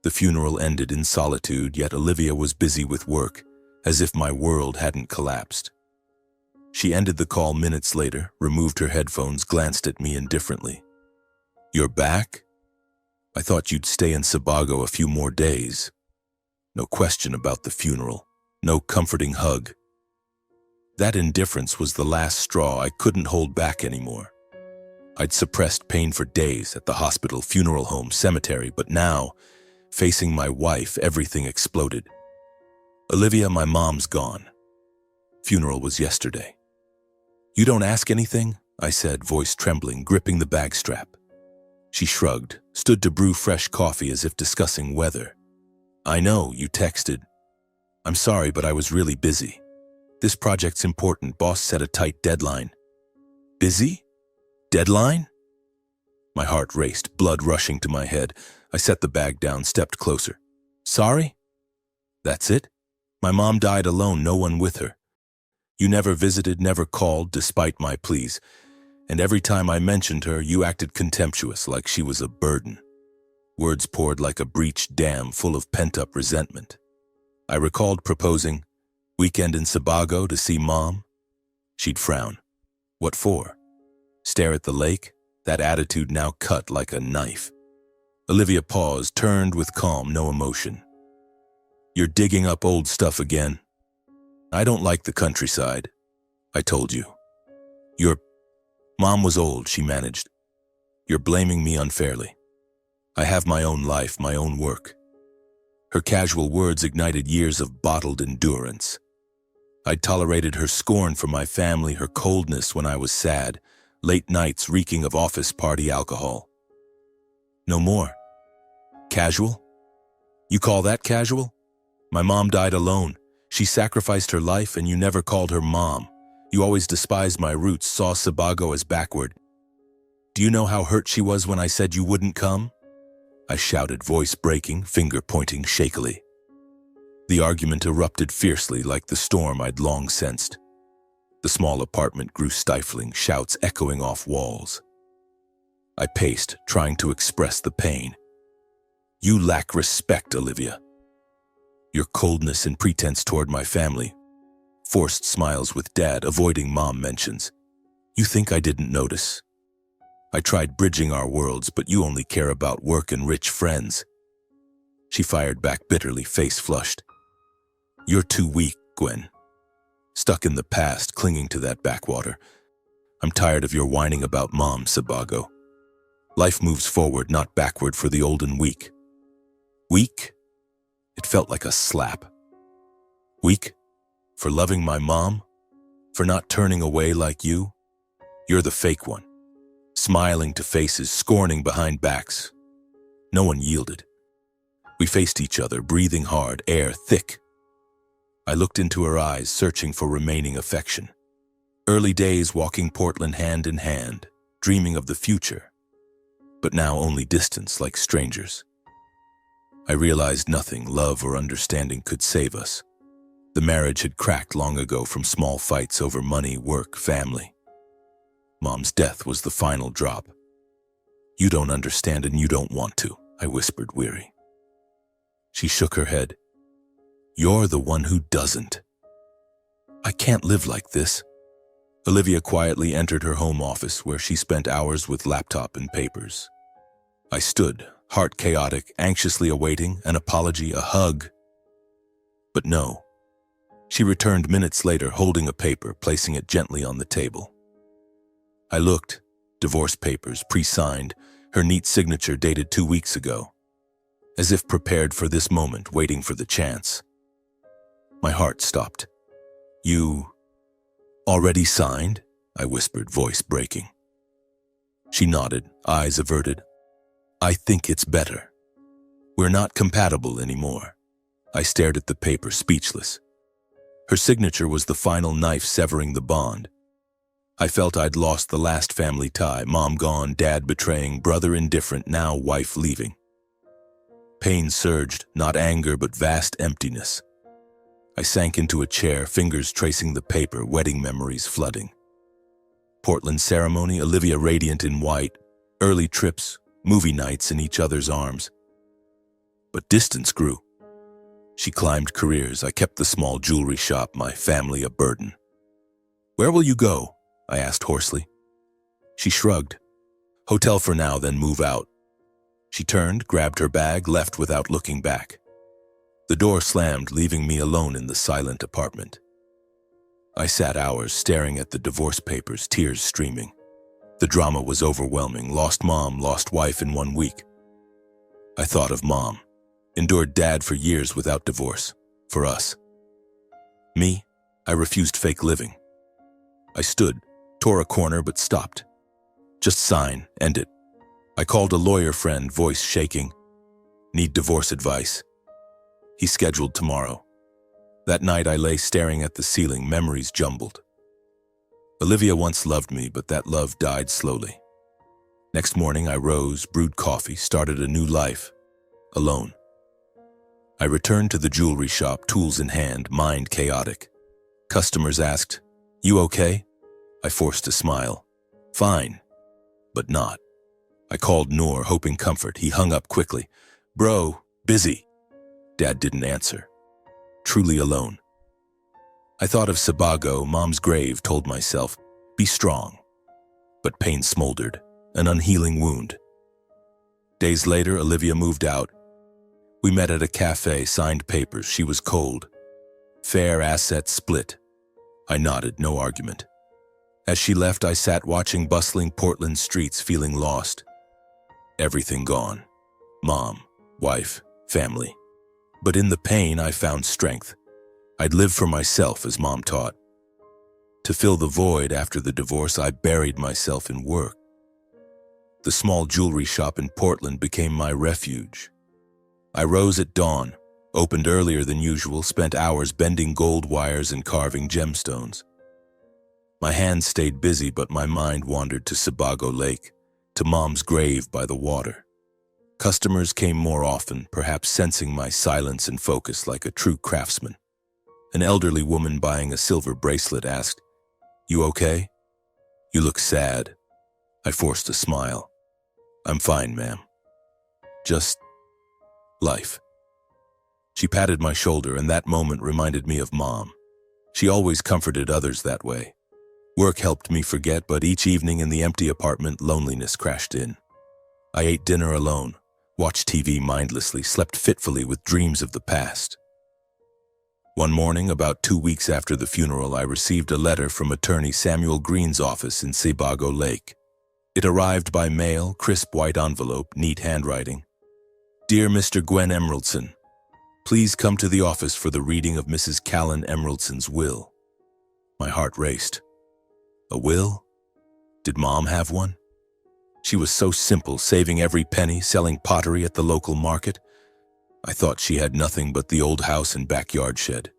The funeral ended in solitude, yet Olivia was busy with work, as if my world hadn't collapsed. She ended the call minutes later, removed her headphones, glanced at me indifferently. "You're back? I thought you'd stay in Sebago a few more days." No question about the funeral. No comforting hug. That indifference was the last straw. I couldn't hold back anymore. I'd suppressed pain for days at the hospital, funeral home, cemetery, but now, facing my wife, everything exploded. Olivia, my mom's gone. Funeral was yesterday. You don't ask anything? I said, voice trembling, gripping the bag strap. She shrugged, stood to brew fresh coffee as if discussing weather. I know, you texted. I'm sorry, but I was really busy. This project's important. Boss set a tight deadline. Busy? Deadline? My heart raced, blood rushing to my head. I set the bag down, stepped closer. Sorry? That's it? My mom died alone, no one with her. You never visited, never called, despite my pleas. And every time I mentioned her, you acted contemptuous, like she was a burden. Words poured like a breached dam full of pent-up resentment. I recalled proposing, weekend in Sebago to see Mom. She'd frown. What for? Stare at the lake? That attitude now cut like a knife. Olivia paused, turned with calm, no emotion. You're digging up old stuff again. I don't like the countryside. I told you. Your mom was old, she managed. You're blaming me unfairly. I have my own life, my own work. Her casual words ignited years of bottled endurance. I'd tolerated her scorn for my family, her coldness when I was sad, late nights reeking of office party alcohol. No more. Casual? You call that casual? My mom died alone. She sacrificed her life and you never called her mom. You always despised my roots, saw Sebago as backward. Do you know how hurt she was when I said you wouldn't come? I shouted, voice breaking, finger pointing shakily. The argument erupted fiercely like the storm I'd long sensed. The small apartment grew stifling, shouts echoing off walls. I paced, trying to express the pain. You lack respect, Olivia. Your coldness and pretense toward my family. Forced smiles with Dad, avoiding Mom mentions. You think I didn't notice? I tried bridging our worlds, but you only care about work and rich friends. She fired back bitterly, face flushed. You're too weak, Gwen. Stuck in the past, clinging to that backwater. I'm tired of your whining about Mom, Sebago. Life moves forward, not backward for the old and weak. Weak? It felt like a slap. Weak? For loving my mom? For not turning away like you? You're the fake one. Smiling to faces, scorning behind backs. No one yielded. We faced each other, breathing hard, air thick. I looked into her eyes, searching for remaining affection. Early days walking Portland hand in hand, dreaming of the future. But now only distance, like strangers. I realized nothing, love or understanding, could save us. The marriage had cracked long ago from small fights over money, work, family. Mom's death was the final drop. You don't understand and you don't want to, I whispered, weary. She shook her head. You're the one who doesn't. I can't live like this. Olivia quietly entered her home office where she spent hours with laptop and papers. I stood, heart chaotic, anxiously awaiting an apology, a hug. But no. She returned minutes later, holding a paper, placing it gently on the table. I looked. Divorce papers, pre-signed, her neat signature dated 2 weeks ago. As if prepared for this moment, waiting for the chance. My heart stopped. You already signed? I whispered, voice breaking. She nodded, eyes averted. I think it's better. We're not compatible anymore. I stared at the paper, speechless. Her signature was the final knife severing the bond. I felt I'd lost the last family tie, Mom gone, Dad betraying, brother indifferent, now wife leaving. Pain surged, not anger but vast emptiness. I sank into a chair, fingers tracing the paper, wedding memories flooding. Portland ceremony, Olivia radiant in white, early trips, movie nights in each other's arms. But distance grew. She climbed careers, I kept the small jewelry shop, my family a burden. Where will you go? I asked hoarsely. She shrugged. Hotel for now, then move out. She turned, grabbed her bag, left without looking back. The door slammed, leaving me alone in the silent apartment. I sat hours staring at the divorce papers, tears streaming. The drama was overwhelming. Lost mom, lost wife in 1 week. I thought of mom. Endured dad for years without divorce. For us. Me, I refused fake living. I stood, tore a corner, but stopped. Just sign, end it. I called a lawyer friend, voice shaking. Need divorce advice. He scheduled tomorrow. That night I lay staring at the ceiling, memories jumbled. Olivia once loved me, but that love died slowly. Next morning I rose, brewed coffee, started a new life. Alone. I returned to the jewelry shop, tools in hand, mind chaotic. Customers asked, "You okay?" I forced a smile. Fine. But not. I called Noor, hoping comfort. He hung up quickly. "Bro, busy." Dad didn't answer. Truly alone. I thought of Sebago, mom's grave, told myself, be strong. But pain smoldered, an unhealing wound. Days later, Olivia moved out. We met at a cafe, signed papers. She was cold. Fair assets split. I nodded, no argument. As she left, I sat watching bustling Portland streets, feeling lost. Everything gone. Mom, wife, family. But in the pain, I found strength. I'd live for myself, as mom taught. To fill the void after the divorce, I buried myself in work. The small jewelry shop in Portland became my refuge. I rose at dawn, opened earlier than usual, spent hours bending gold wires and carving gemstones. My hands stayed busy, but my mind wandered to Sebago Lake, to mom's grave by the water. Customers came more often, perhaps sensing my silence and focus like a true craftsman. An elderly woman buying a silver bracelet asked, "You okay?" "You look sad." I forced a smile. "I'm fine, ma'am. Just life." She patted my shoulder, and that moment reminded me of mom. She always comforted others that way. Work helped me forget, but each evening in the empty apartment, loneliness crashed in. I ate dinner alone, watched TV mindlessly, slept fitfully with dreams of the past. One morning, about 2 weeks after the funeral, I received a letter from attorney Samuel Green's office in Sebago Lake. It arrived by mail, crisp white envelope, neat handwriting. "Dear Mr. Gwen Emeraldson, please come to the office for the reading of Mrs. Callan Emeraldson's will." My heart raced. A will? Did mom have one? She was so simple, saving every penny, selling pottery at the local market. I thought she had nothing but the old house and backyard shed.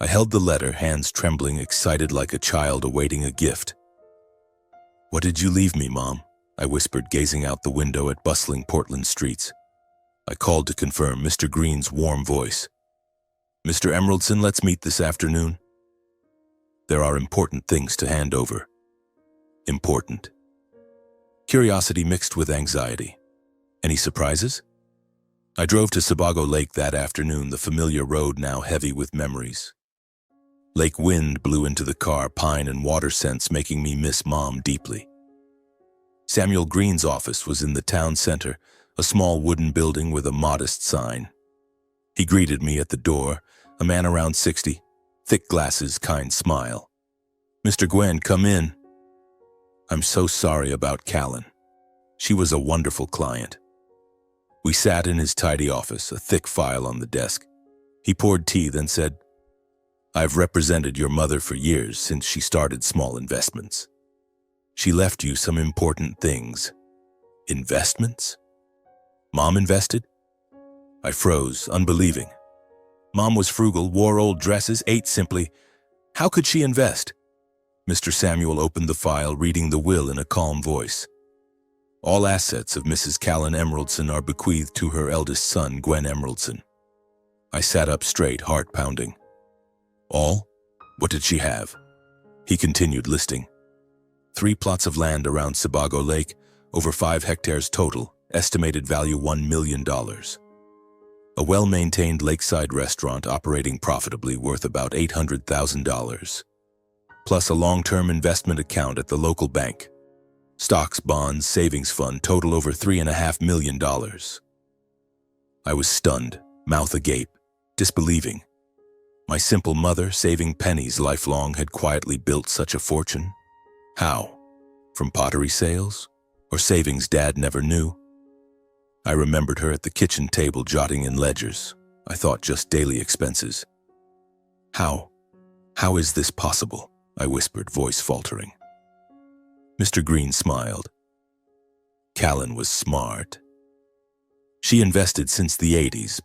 I held the letter, hands trembling, excited like a child awaiting a gift. "What did you leave me, Mom?" I whispered, gazing out the window at bustling Portland streets. I called to confirm Mr. Green's warm voice. "Mr. Emeraldson, let's meet this afternoon. There are important things to hand over." Important. Curiosity mixed with anxiety. Any surprises? I drove to Sebago Lake that afternoon, the familiar road now heavy with memories. Lake wind blew into the car, pine and water scents making me miss Mom deeply. Samuel Green's office was in the town center, a small wooden building with a modest sign. He greeted me at the door, a man around 60, thick glasses, kind smile. "Mr. Gwen, come in." "I'm so sorry about Callan. She was a wonderful client." We sat in his tidy office, a thick file on the desk. He poured tea, then said, "I've represented your mother for years, since she started small investments. She left you some important things." "Investments? Mom invested?" I froze, unbelieving. Mom was frugal, wore old dresses, ate simply. How could she invest? Mr. Samuel opened the file, reading the will in a calm voice. "All assets of Mrs. Callan Emeraldson are bequeathed to her eldest son, Gwen Emeraldson." I sat up straight, heart pounding. "All? What did she have?" He continued listing. 3 plots of land around Sebago Lake, over 5 hectares total, estimated value $1 million. A well-maintained lakeside restaurant operating profitably, worth about $800,000. Plus a long-term investment account at the local bank. Stocks, bonds, savings fund total over $3.5 million. I was stunned, mouth agape, disbelieving. My simple mother, saving pennies lifelong, had quietly built such a fortune. How? From pottery sales? Or savings Dad never knew? I remembered her at the kitchen table jotting in ledgers. I thought just daily expenses. How? How is this possible? I whispered, voice faltering. Mr. Green smiled. Callan was smart. She invested since the 80s,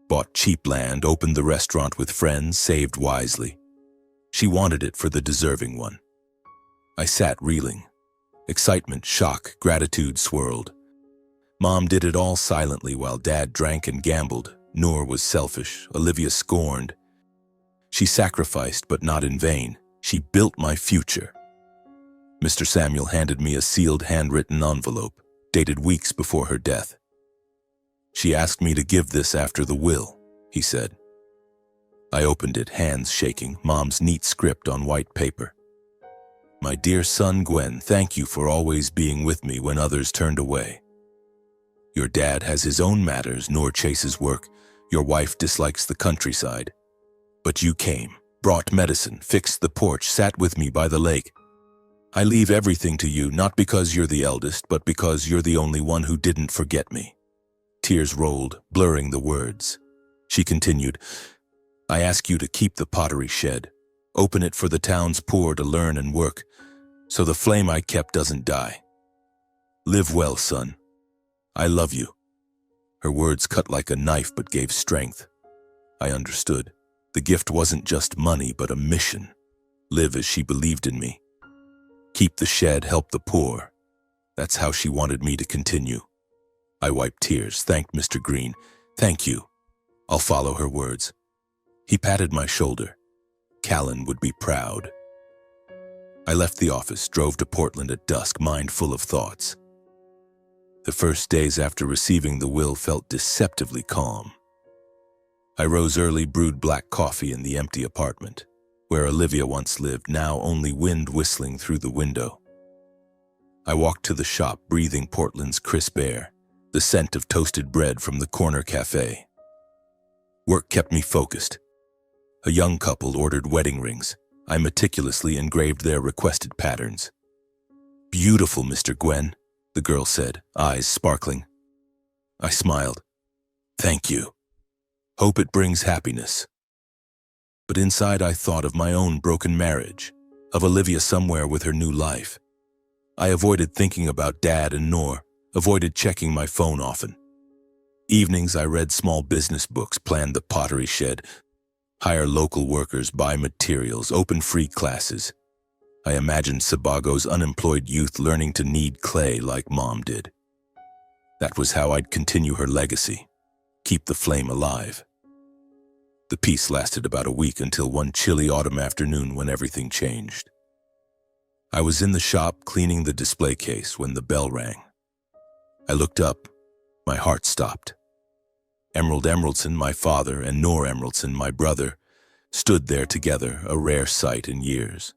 bought cheap land, opened the restaurant with friends, saved wisely. She wanted it for the deserving one. I sat reeling. Excitement, shock, gratitude swirled. Mom did it all silently while Dad drank and gambled. Noor was selfish, Olivia scorned. She sacrificed, but not in vain. She built my future. Mr. Samuel handed me a sealed handwritten envelope, dated weeks before her death. She asked me to give this after the will, he said. I opened it, hands shaking, Mom's neat script on white paper. My dear son Gwen, thank you for always being with me when others turned away. Your dad has his own matters, Noor chases work. Your wife dislikes the countryside. But you came, brought medicine, fixed the porch, sat with me by the lake. I leave everything to you, not because you're the eldest, but because you're the only one who didn't forget me. Tears rolled, blurring the words. She continued, I ask you to keep the pottery shed. Open it for the town's poor to learn and work, so the flame I kept doesn't die. Live well, son. I love you. Her words cut like a knife but gave strength. I understood. The gift wasn't just money, but a mission. Live as she believed in me. Keep the shed, help the poor. That's how she wanted me to continue. I wiped tears, thanked Mr. Green. Thank you. I'll follow her words. He patted my shoulder. Callan would be proud. I left the office, drove to Portland at dusk, mind full of thoughts. The first days after receiving the will felt deceptively calm. I rose early, brewed black coffee in the empty apartment, where Olivia once lived, now only wind whistling through the window. I walked to the shop, breathing Portland's crisp air, the scent of toasted bread from the corner cafe. Work kept me focused. A young couple ordered wedding rings. I meticulously engraved their requested patterns. Beautiful, Mr. Gwen, the girl said, eyes sparkling. I smiled. Thank you. Hope it brings happiness. But inside I thought of my own broken marriage, of Olivia somewhere with her new life. I avoided thinking about Dad and Noor, avoided checking my phone often. Evenings I read small business books, planned the pottery shed, hire local workers, buy materials, open free classes. I imagined Sebago's unemployed youth learning to knead clay like Mom did. That was how I'd continue her legacy, keep the flame alive. The peace lasted about a week until one chilly autumn afternoon when everything changed. I was in the shop cleaning the display case when the bell rang. I looked up. My heart stopped. Emerald Emeraldson, my father, and Noor Emeraldson, my brother, stood there together, a rare sight in years.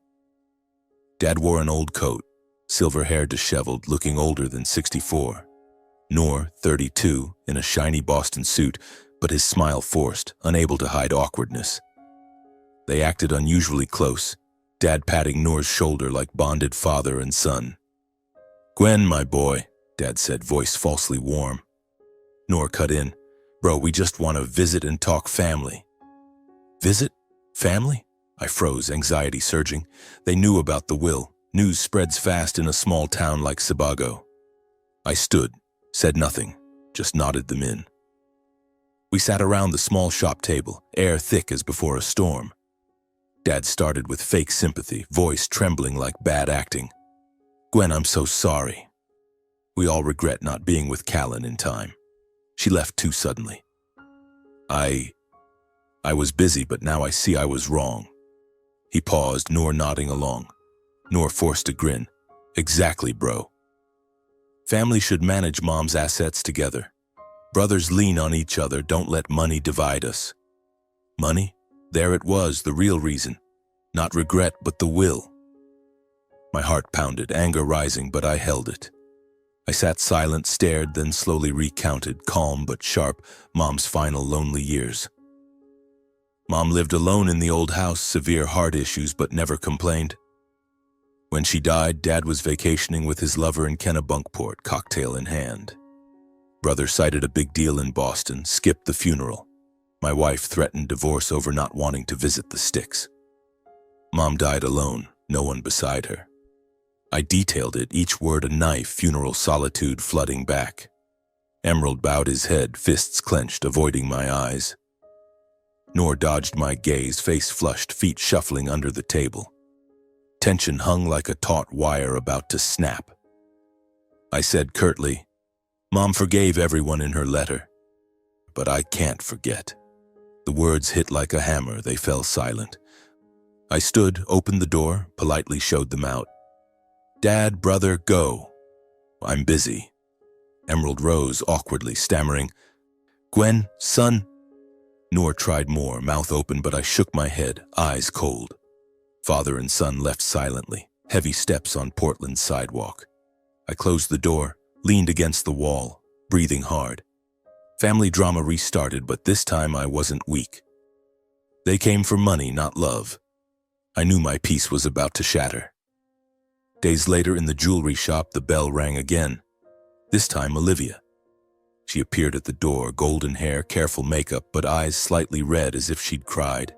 Dad wore an old coat, silver hair disheveled, looking older than 64. Noor, 32, in a shiny Boston suit, but his smile forced, unable to hide awkwardness. They acted unusually close, Dad patting Noor's shoulder like bonded father and son. Gwen, my boy, Dad said, voice falsely warm. Noor cut in. Bro, we just want to visit and talk family. Visit? Family? I froze, anxiety surging. They knew about the will. News spreads fast in a small town like Sebago. I stood, said nothing, just nodded them in. We sat around the small shop table, air thick as before a storm. Dad started with fake sympathy, voice trembling like bad acting. Gwen, I'm so sorry. We all regret not being with Callan in time. She left too suddenly. I was busy, but now I see I was wrong. He paused, Noor nodding along. Noor forced a grin. Exactly, bro. Family should manage Mom's assets together. Brothers lean on each other, don't let money divide us. Money? There it was, the real reason. Not regret, but the will. My heart pounded, anger rising, but I held it. I sat silent, stared, then slowly recounted, calm but sharp, Mom's final lonely years. Mom lived alone in the old house, severe heart issues, but never complained. When she died, Dad was vacationing with his lover in Kennebunkport, cocktail in hand. Brother cited a big deal in Boston, skipped the funeral. My wife threatened divorce over not wanting to visit the sticks. Mom died alone, no one beside her. I detailed it, each word a knife, funeral solitude flooding back. Emerald bowed his head, fists clenched, avoiding my eyes. Noor dodged my gaze, face flushed, feet shuffling under the table. Tension hung like a taut wire about to snap. I said curtly, Mom forgave everyone in her letter, but I can't forget. The words hit like a hammer, they fell silent. I stood, opened the door, politely showed them out. Dad, brother, go. I'm busy. Emerald rose awkwardly, stammering, Gwen, son. Noor tried more, mouth open, but I shook my head, eyes cold. Father and son left silently, heavy steps on Portland's sidewalk. I closed the door, leaned against the wall, breathing hard. Family drama restarted, but this time I wasn't weak. They came for money, not love. I knew my peace was about to shatter. Days later in the jewelry shop, the bell rang again. This time Olivia. She appeared at the door, golden hair, careful makeup, but eyes slightly red as if she'd cried.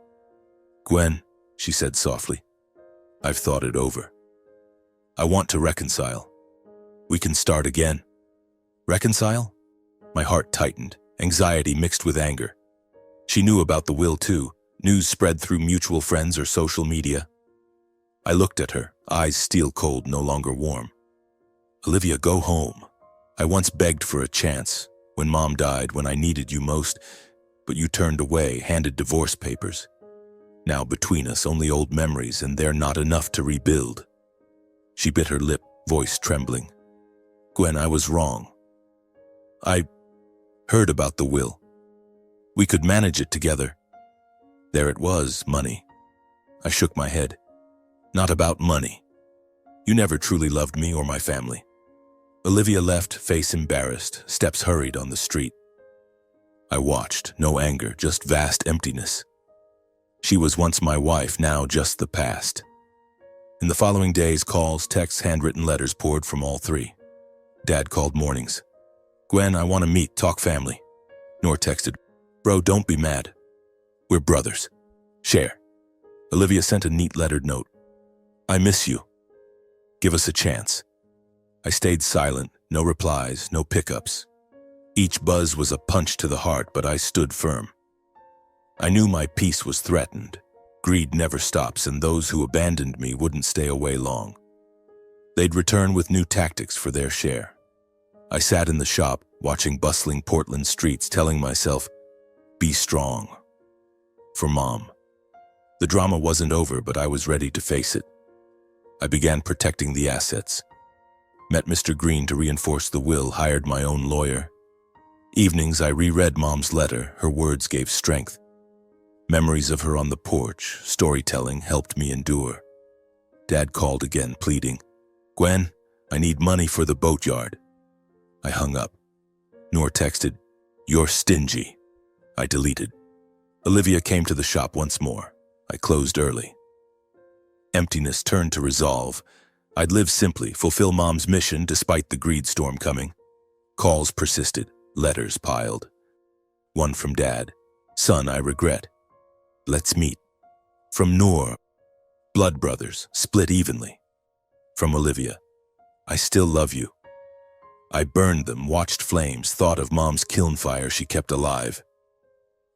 Gwen, she said softly, I've thought it over. I want to reconcile. We can start again. Reconcile? My heart tightened, anxiety mixed with anger. She knew about the will too, news spread through mutual friends or social media. I looked at her, eyes steel cold, no longer warm. Olivia, go home. I once begged for a chance, when Mom died, when I needed you most, but you turned away, handed divorce papers. Now between us, only old memories, and they're not enough to rebuild. She bit her lip, voice trembling. Gwen, I was wrong. I heard about the will. We could manage it together. There it was, money. I shook my head. Not about money. You never truly loved me or my family. Olivia left, face embarrassed, steps hurried on the street. I watched, no anger, just vast emptiness. She was once my wife, now just the past. In the following days, calls, texts, handwritten letters poured from all three. Dad called mornings. Gwen, I want to meet, talk family. Noor texted, Bro, don't be mad. We're brothers. Share. Olivia sent a neat lettered note. I miss you. Give us a chance. I stayed silent, no replies, no pickups. Each buzz was a punch to the heart, but I stood firm. I knew my peace was threatened. Greed never stops, and those who abandoned me wouldn't stay away long. They'd return with new tactics for their share. I sat in the shop, watching bustling Portland streets, telling myself, be strong. For Mom. The drama wasn't over, but I was ready to face it. I began protecting the assets. Met Mr. Green to reinforce the will, hired my own lawyer. Evenings, I reread Mom's letter. Her words gave strength. Memories of her on the porch, storytelling helped me endure. Dad called again, pleading, Gwen, I need money for the boatyard. I hung up. Noor texted, You're stingy. I deleted. Olivia came to the shop once more. I closed early. Emptiness turned to resolve. I'd live simply, fulfill Mom's mission despite the greed storm coming. Calls persisted, letters piled. One from Dad. Son, I regret. Let's meet. From Noor. Blood brothers, split evenly. From Olivia. I still love you. I burned them, watched flames, thought of Mom's kiln fire she kept alive.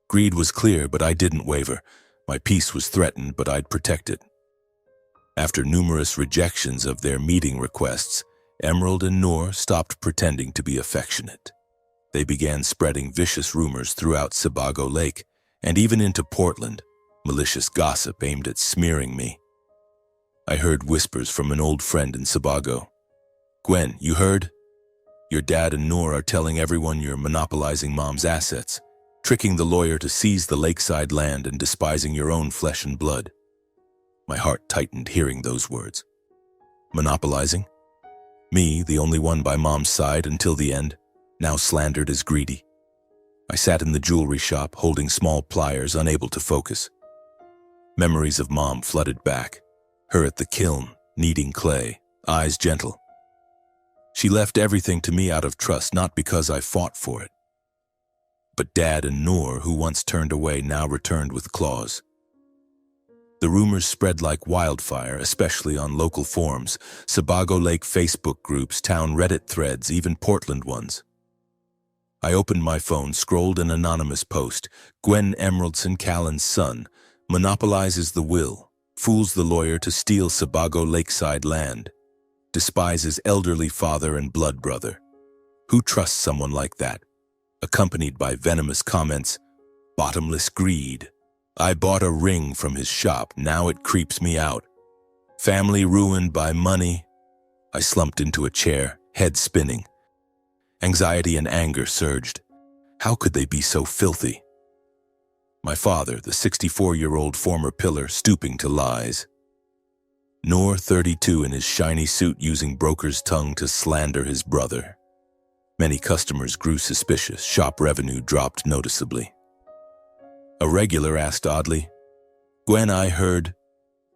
Greed was clear, but I didn't waver. My peace was threatened, but I'd protect it. After numerous rejections of their meeting requests, Emerald and Noor stopped pretending to be affectionate. They began spreading vicious rumors throughout Sebago Lake, and even into Portland, malicious gossip aimed at smearing me. I heard whispers from an old friend in Sebago. Gwen, you heard? Your dad and Noor are telling everyone you're monopolizing Mom's assets, tricking the lawyer to seize the lakeside land and despising your own flesh and blood. My heart tightened hearing those words. Monopolizing? Me, the only one by Mom's side until the end, now slandered as greedy. I sat in the jewelry shop, holding small pliers, unable to focus. Memories of Mom flooded back. Her at the kiln, kneading clay, eyes gentle. She left everything to me out of trust, not because I fought for it. But Dad and Noor, who once turned away, now returned with claws. The rumors spread like wildfire, especially on local forums, Sebago Lake Facebook groups, town Reddit threads, even Portland ones. I opened my phone, scrolled an anonymous post. Gwen Emeraldson, Callan's son, monopolizes the will, fools the lawyer to steal Sebago lakeside land, despises elderly father and blood brother. Who trusts someone like that? Accompanied by venomous comments, bottomless greed. I bought a ring from his shop, now it creeps me out. Family ruined by money. I slumped into a chair, head spinning. Anxiety and anger surged. How could they be so filthy? My father, the 64-year-old former pillar, stooping to lies. Noor, 32, in his shiny suit, using broker's tongue to slander his brother. Many customers grew suspicious. Shop revenue dropped noticeably. A regular asked oddly, "Gwen, I heard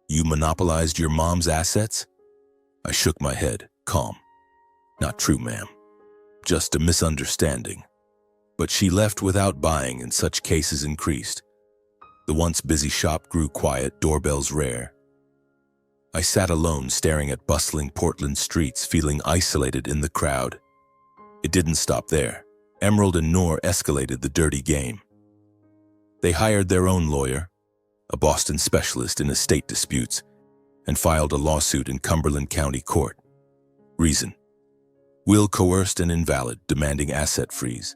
you monopolized your mom's assets?" I shook my head, calm. "Not true, ma'am. Just a misunderstanding. But she left without buying, and such cases increased. The once busy shop grew quiet, doorbells rare. I sat alone, staring at bustling Portland streets, feeling isolated in the crowd. It didn't stop there. Emerald and Noor escalated the dirty game. They hired their own lawyer, a Boston specialist in estate disputes, and filed a lawsuit in Cumberland County Court. Reason: will coerced and invalid, demanding asset freeze.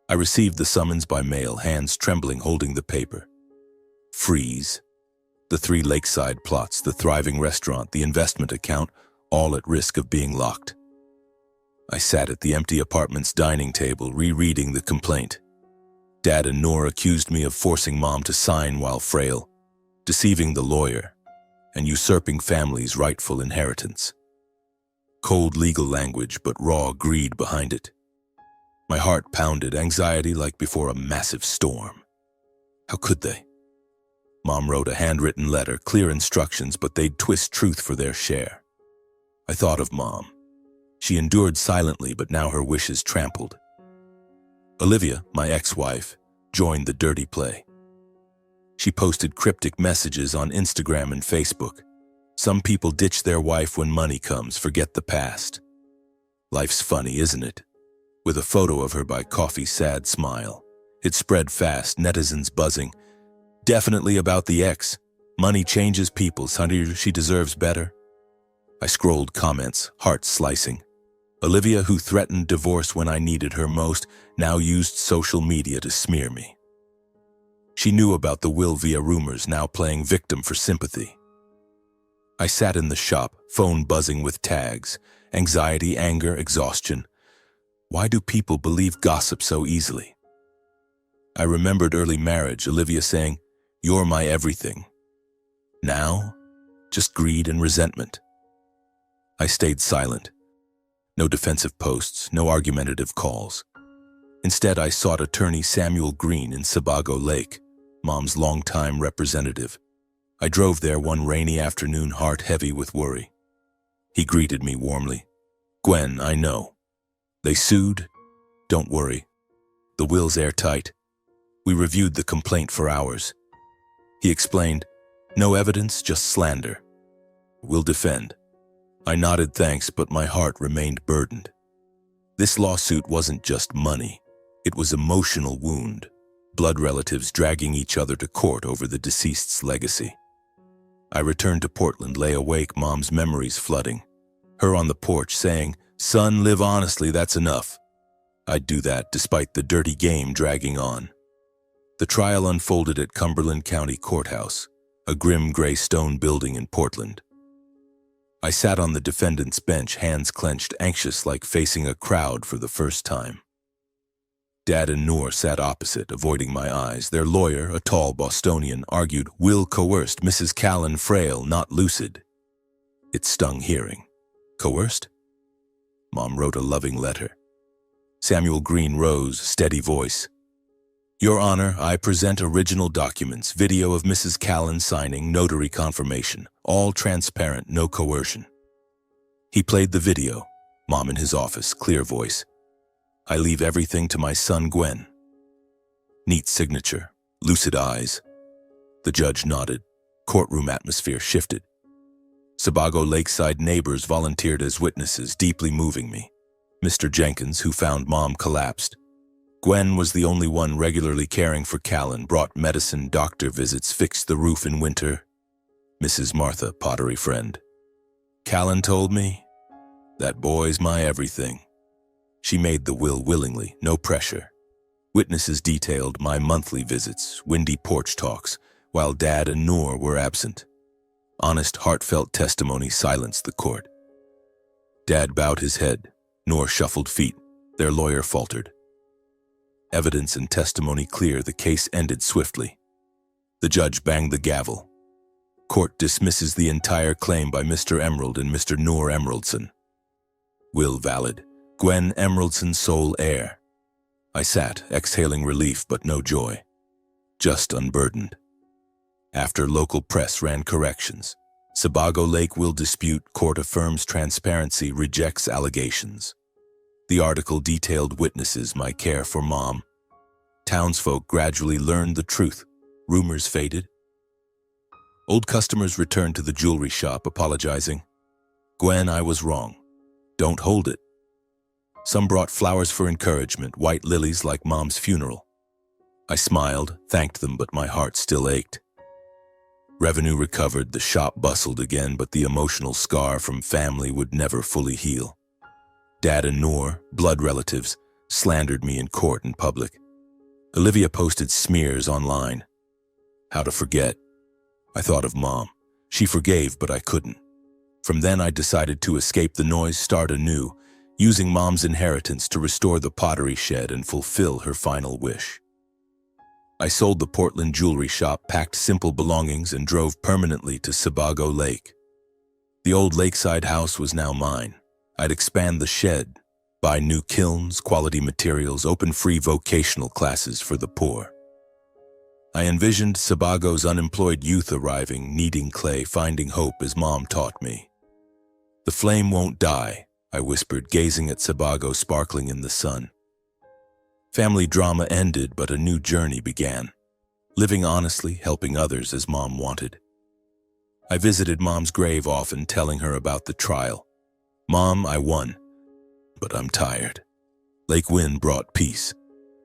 I received the summons by mail, hands trembling, holding the paper. Freeze. The 3 lakeside plots, the thriving restaurant, the investment account, all at risk of being locked. I sat at the empty apartment's dining table, rereading the complaint. Dad and Noor accused me of forcing Mom to sign while frail, deceiving the lawyer, and usurping family's rightful inheritance. Cold legal language, but raw greed behind it. My heart pounded, anxiety like before a massive storm. How could they? Mom wrote a handwritten letter, clear instructions, but they'd twist truth for their share. I thought of Mom. She endured silently, but now her wishes trampled. Olivia, my ex-wife, joined the dirty play. She posted cryptic messages on Instagram and Facebook. Some people ditch their wife when money comes, forget the past. Life's funny, isn't it? With a photo of her by coffee, sad smile. It spread fast, netizens buzzing. Definitely about the ex. Money changes people, honey, she deserves better. I scrolled comments, heart slicing. Olivia, who threatened divorce when I needed her most, now used social media to smear me. She knew about the will via rumors, now playing victim for sympathy. I sat in the shop, phone buzzing with tags, anxiety, anger, exhaustion. Why do people believe gossip so easily? I remembered early marriage, Olivia saying, "You're my everything." Now, just greed and resentment. I stayed silent. No defensive posts, no argumentative calls. Instead, I sought attorney Samuel Green in Sebago Lake, Mom's longtime representative. I drove there one rainy afternoon, heart heavy with worry. He greeted me warmly. "Gwen, I know. They sued? Don't worry. The will's airtight. We reviewed the complaint for hours." He explained, "No evidence, just slander. We'll defend." I nodded thanks, but my heart remained burdened. This lawsuit wasn't just money. It was emotional wound. Blood relatives dragging each other to court over the deceased's legacy. I returned to Portland, lay awake, Mom's memories flooding. Her on the porch saying, "Son, live honestly, that's enough." I'd do that despite the dirty game dragging on. The trial unfolded at Cumberland County Courthouse, a grim gray stone building in Portland. I sat on the defendant's bench, hands clenched, anxious, like facing a crowd for the first time. Dad and Noor sat opposite, avoiding my eyes. Their lawyer, a tall Bostonian, argued, "Will coerced, Mrs. Callan frail, not lucid." It stung hearing. Coerced? Mom wrote a loving letter. Samuel Green rose, steady voice. Your Honor, I present original documents, video of Mrs. Callan signing, notary confirmation, all transparent, no coercion. He played the video. Mom in his office, clear voice. I leave everything to my son Gwen. Neat signature, lucid eyes. The judge nodded. Courtroom atmosphere shifted. Sebago Lakeside neighbors volunteered as witnesses, deeply moving me. Mr. Jenkins, who found Mom collapsed. Gwen was the only one regularly caring for Callan, brought medicine, doctor visits, fixed the roof in winter. Mrs. Martha, pottery friend. Callan told me, that boy's my everything. She made the will willingly, no pressure. Witnesses detailed my monthly visits, windy porch talks, while Dad and Noor were absent. Honest, heartfelt testimony silenced the court. Dad bowed his head. Noor shuffled feet. Their lawyer faltered. Evidence and testimony clear, the case ended swiftly. The judge banged the gavel. Court dismisses the entire claim by Mr. Emerald and Mr. Noor Emeraldson. Will valid. Gwen Emeraldson sole heir. I sat, exhaling relief but no joy. Just unburdened. After local press ran corrections. Sebago Lake will dispute, court affirms transparency, rejects allegations. The article detailed witnesses, my care for Mom. Townsfolk gradually learned the truth. Rumors faded. Old customers returned to the jewelry shop, apologizing. Gwen, I was wrong. Don't hold it. Some brought flowers for encouragement, white lilies like Mom's funeral. I smiled, thanked them, but my heart still ached. Revenue recovered, the shop bustled again, but the emotional scar from family would never fully heal. Dad and Noor, blood relatives, slandered me in court and public. Olivia posted smears online. How to forget? I thought of Mom. She forgave, but I couldn't. From then I decided to escape the noise, start anew, using Mom's inheritance to restore the pottery shed and fulfill her final wish. I sold the Portland jewelry shop, packed simple belongings, and drove permanently to Sebago Lake. The old lakeside house was now mine. I'd expand the shed, buy new kilns, quality materials, open free vocational classes for the poor. I envisioned Sebago's unemployed youth arriving, kneading clay, finding hope as Mom taught me. The flame won't die, I whispered, gazing at Sebago sparkling in the sun. Family drama ended, but a new journey began. Living honestly, helping others as Mom wanted. I visited Mom's grave often, telling her about the trial. Mom, I won, but I'm tired. Lake wind brought peace.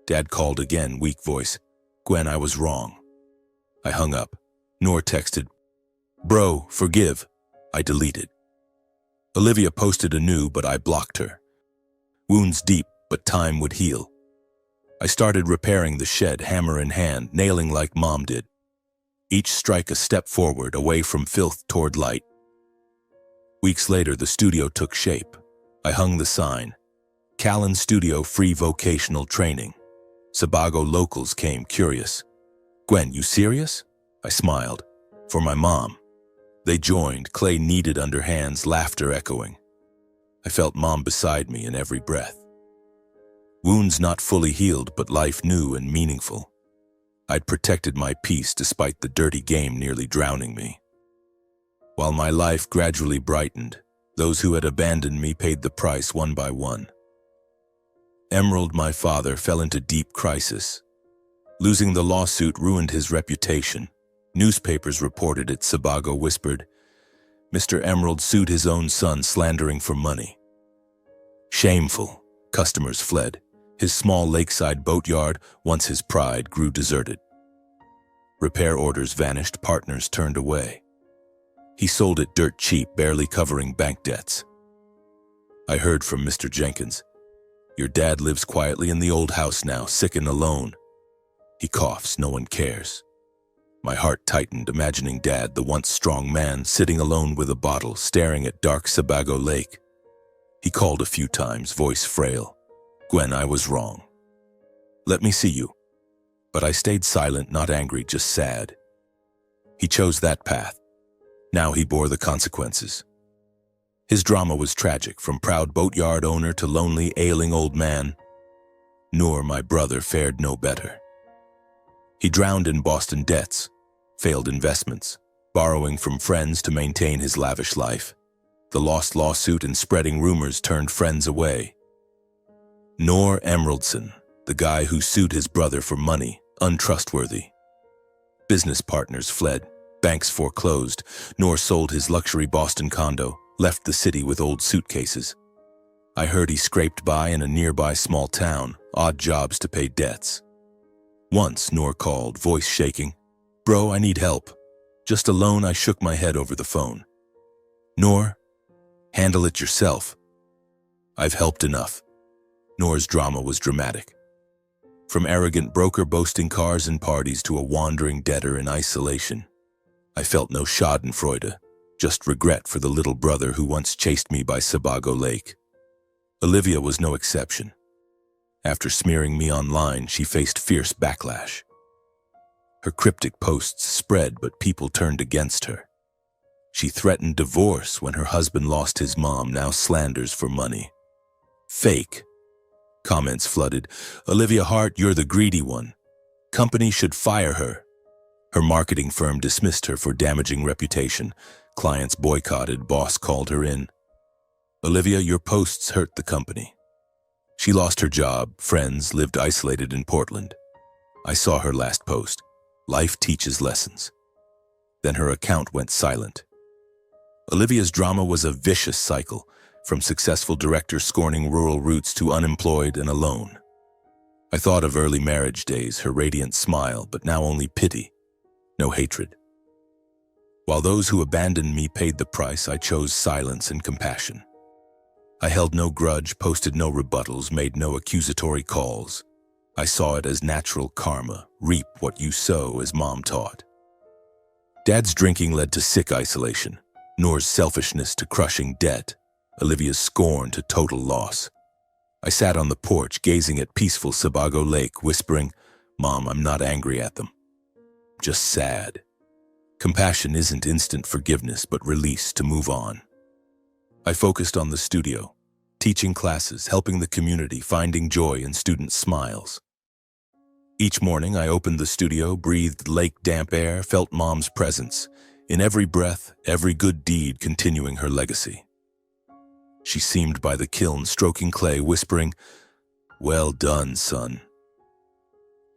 Dad called again, weak voice. Gwen, I was wrong. I hung up. Noor texted, Bro, forgive. I deleted. Olivia posted anew, but I blocked her. Wounds deep, but time would heal. I started repairing the shed, hammer in hand, nailing like Mom did. Each strike a step forward, away from filth toward light. Weeks later, the studio took shape. I hung the sign. Callan Studio, free vocational training. Sebago locals came, curious. Gwen, you serious? I smiled. For my mom. They joined, clay kneaded under hands, laughter echoing. I felt Mom beside me in every breath. Wounds not fully healed, but life new and meaningful. I'd protected my peace despite the dirty game nearly drowning me. While my life gradually brightened, those who had abandoned me paid the price one by one. Emerald, my father, fell into deep crisis. Losing the lawsuit ruined his reputation. Newspapers reported it. Sebago whispered, Mr. Emerald sued his own son, slandering for money. Shameful. Customers fled. His small lakeside boatyard, once his pride, grew deserted. Repair orders vanished, partners turned away. He sold it dirt cheap, barely covering bank debts. I heard from Mr. Jenkins. Your dad lives quietly in the old house now, sick and alone. He coughs, no one cares. My heart tightened, imagining Dad, the once strong man, sitting alone with a bottle, staring at dark Sebago Lake. He called a few times, voice frail. Gwen, I was wrong. Let me see you. But I stayed silent, not angry, just sad. He chose that path. Now he bore the consequences. His drama was tragic, from proud boatyard owner to lonely, ailing old man. Noor, my brother, fared no better. He drowned in Boston debts, failed investments, borrowing from friends to maintain his lavish life. The lost lawsuit and spreading rumors turned friends away. Noor Emeraldson, the guy who sued his brother for money, untrustworthy. Business partners fled, banks foreclosed. Noor sold his luxury Boston condo, left the city with old suitcases. I heard he scraped by in a nearby small town, odd jobs to pay debts. Once, Noor called, voice shaking. "Bro, I need help." Just alone, I shook my head over the phone. "Noor, handle it yourself. I've helped enough." Noor's drama was dramatic. From arrogant broker boasting cars and parties to a wandering debtor in isolation, I felt no schadenfreude, just regret for the little brother who once chased me by Sebago Lake. Olivia was no exception. After smearing me online, she faced fierce backlash. Her cryptic posts spread, but people turned against her. She threatened divorce when her husband lost his mom, now slanders for money. "Fake." Comments flooded. "Olivia Hart, you're the greedy one. Company should fire her." Her marketing firm dismissed her for damaging reputation. Clients boycotted, boss called her in. "Olivia, your posts hurt the company." She lost her job, friends, lived isolated in Portland. I saw her last post. Life teaches lessons. Then her account went silent. Olivia's drama was a vicious cycle, from successful director scorning rural roots to unemployed and alone. I thought of early marriage days, her radiant smile, but now only pity, no hatred. While those who abandoned me paid the price, I chose silence and compassion. I held no grudge, posted no rebuttals, made no accusatory calls. I saw it as natural karma, reap what you sow, as Mom taught. Dad's drinking led to sick isolation, Noor's selfishness to crushing debt, Olivia's scorn to total loss. I sat on the porch, gazing at peaceful Sebago Lake, whispering, "Mom, I'm not angry at them. Just sad." Compassion isn't instant forgiveness, but release to move on. I focused on the studio, teaching classes, helping the community, finding joy in students' smiles. Each morning, I opened the studio, breathed lake damp air, felt Mom's presence. In every breath, every good deed continuing her legacy. She seemed by the kiln, stroking clay, whispering, "Well done, son."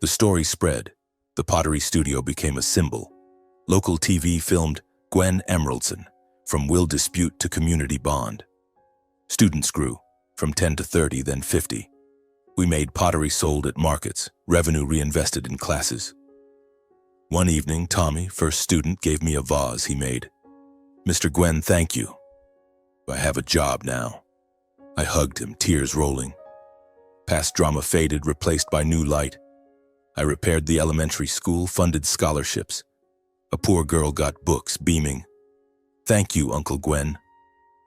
The story spread. The pottery studio became a symbol. Local TV filmed Gwen Emeraldson, from will dispute to community bond. Students grew, from 10 to 30, then 50. We made pottery sold at markets, revenue reinvested in classes. One evening, Tommy, first student, gave me a vase he made. "Mr. Gwen, thank you. I have a job now." I hugged him, tears rolling. Past drama faded, replaced by new light. I repaired the elementary school, funded scholarships. A poor girl got books, beaming. "Thank you, Uncle Gwen."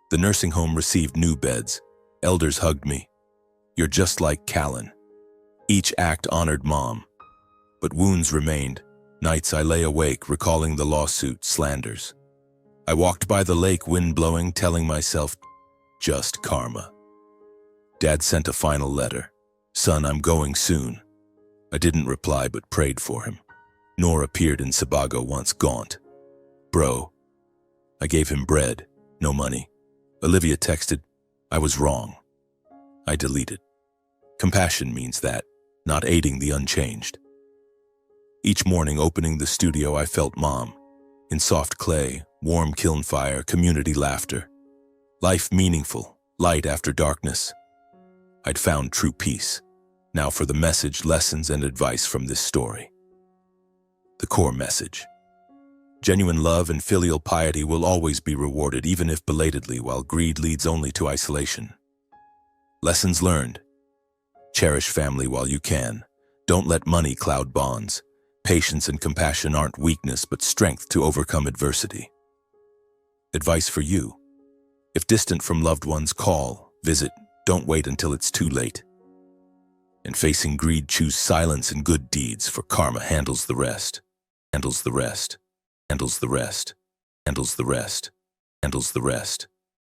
The nursing home received new beds. Elders hugged me. "You're just like Callan." Each act honored Mom. But wounds remained. Nights I lay awake, recalling the lawsuit, slanders. I walked by the lake, wind blowing, telling myself, just karma. Dad sent a final letter. "Son, I'm going soon." I didn't reply, but prayed for him. Noor appeared in Sebago once, gaunt. "Bro." I gave him bread, no money. Olivia texted, "I was wrong." I deleted. Compassion means that, not aiding the unchanged. Each morning opening the studio, I felt Mom. In soft clay, warm kiln fire, community laughter. Life meaningful, light after darkness. I'd found true peace. Now for the message, lessons, and advice from this story. The core message. Genuine love and filial piety will always be rewarded, even if belatedly, while greed leads only to isolation. Lessons learned. Cherish family while you can. Don't let money cloud bonds. Patience and compassion aren't weakness, but strength to overcome adversity. Advice for you. If distant from loved ones, call, visit, don't wait until it's too late. In facing greed, choose silence and good deeds, for karma handles the rest. Handles the rest. Handles the rest. Handles the rest. Handles the rest.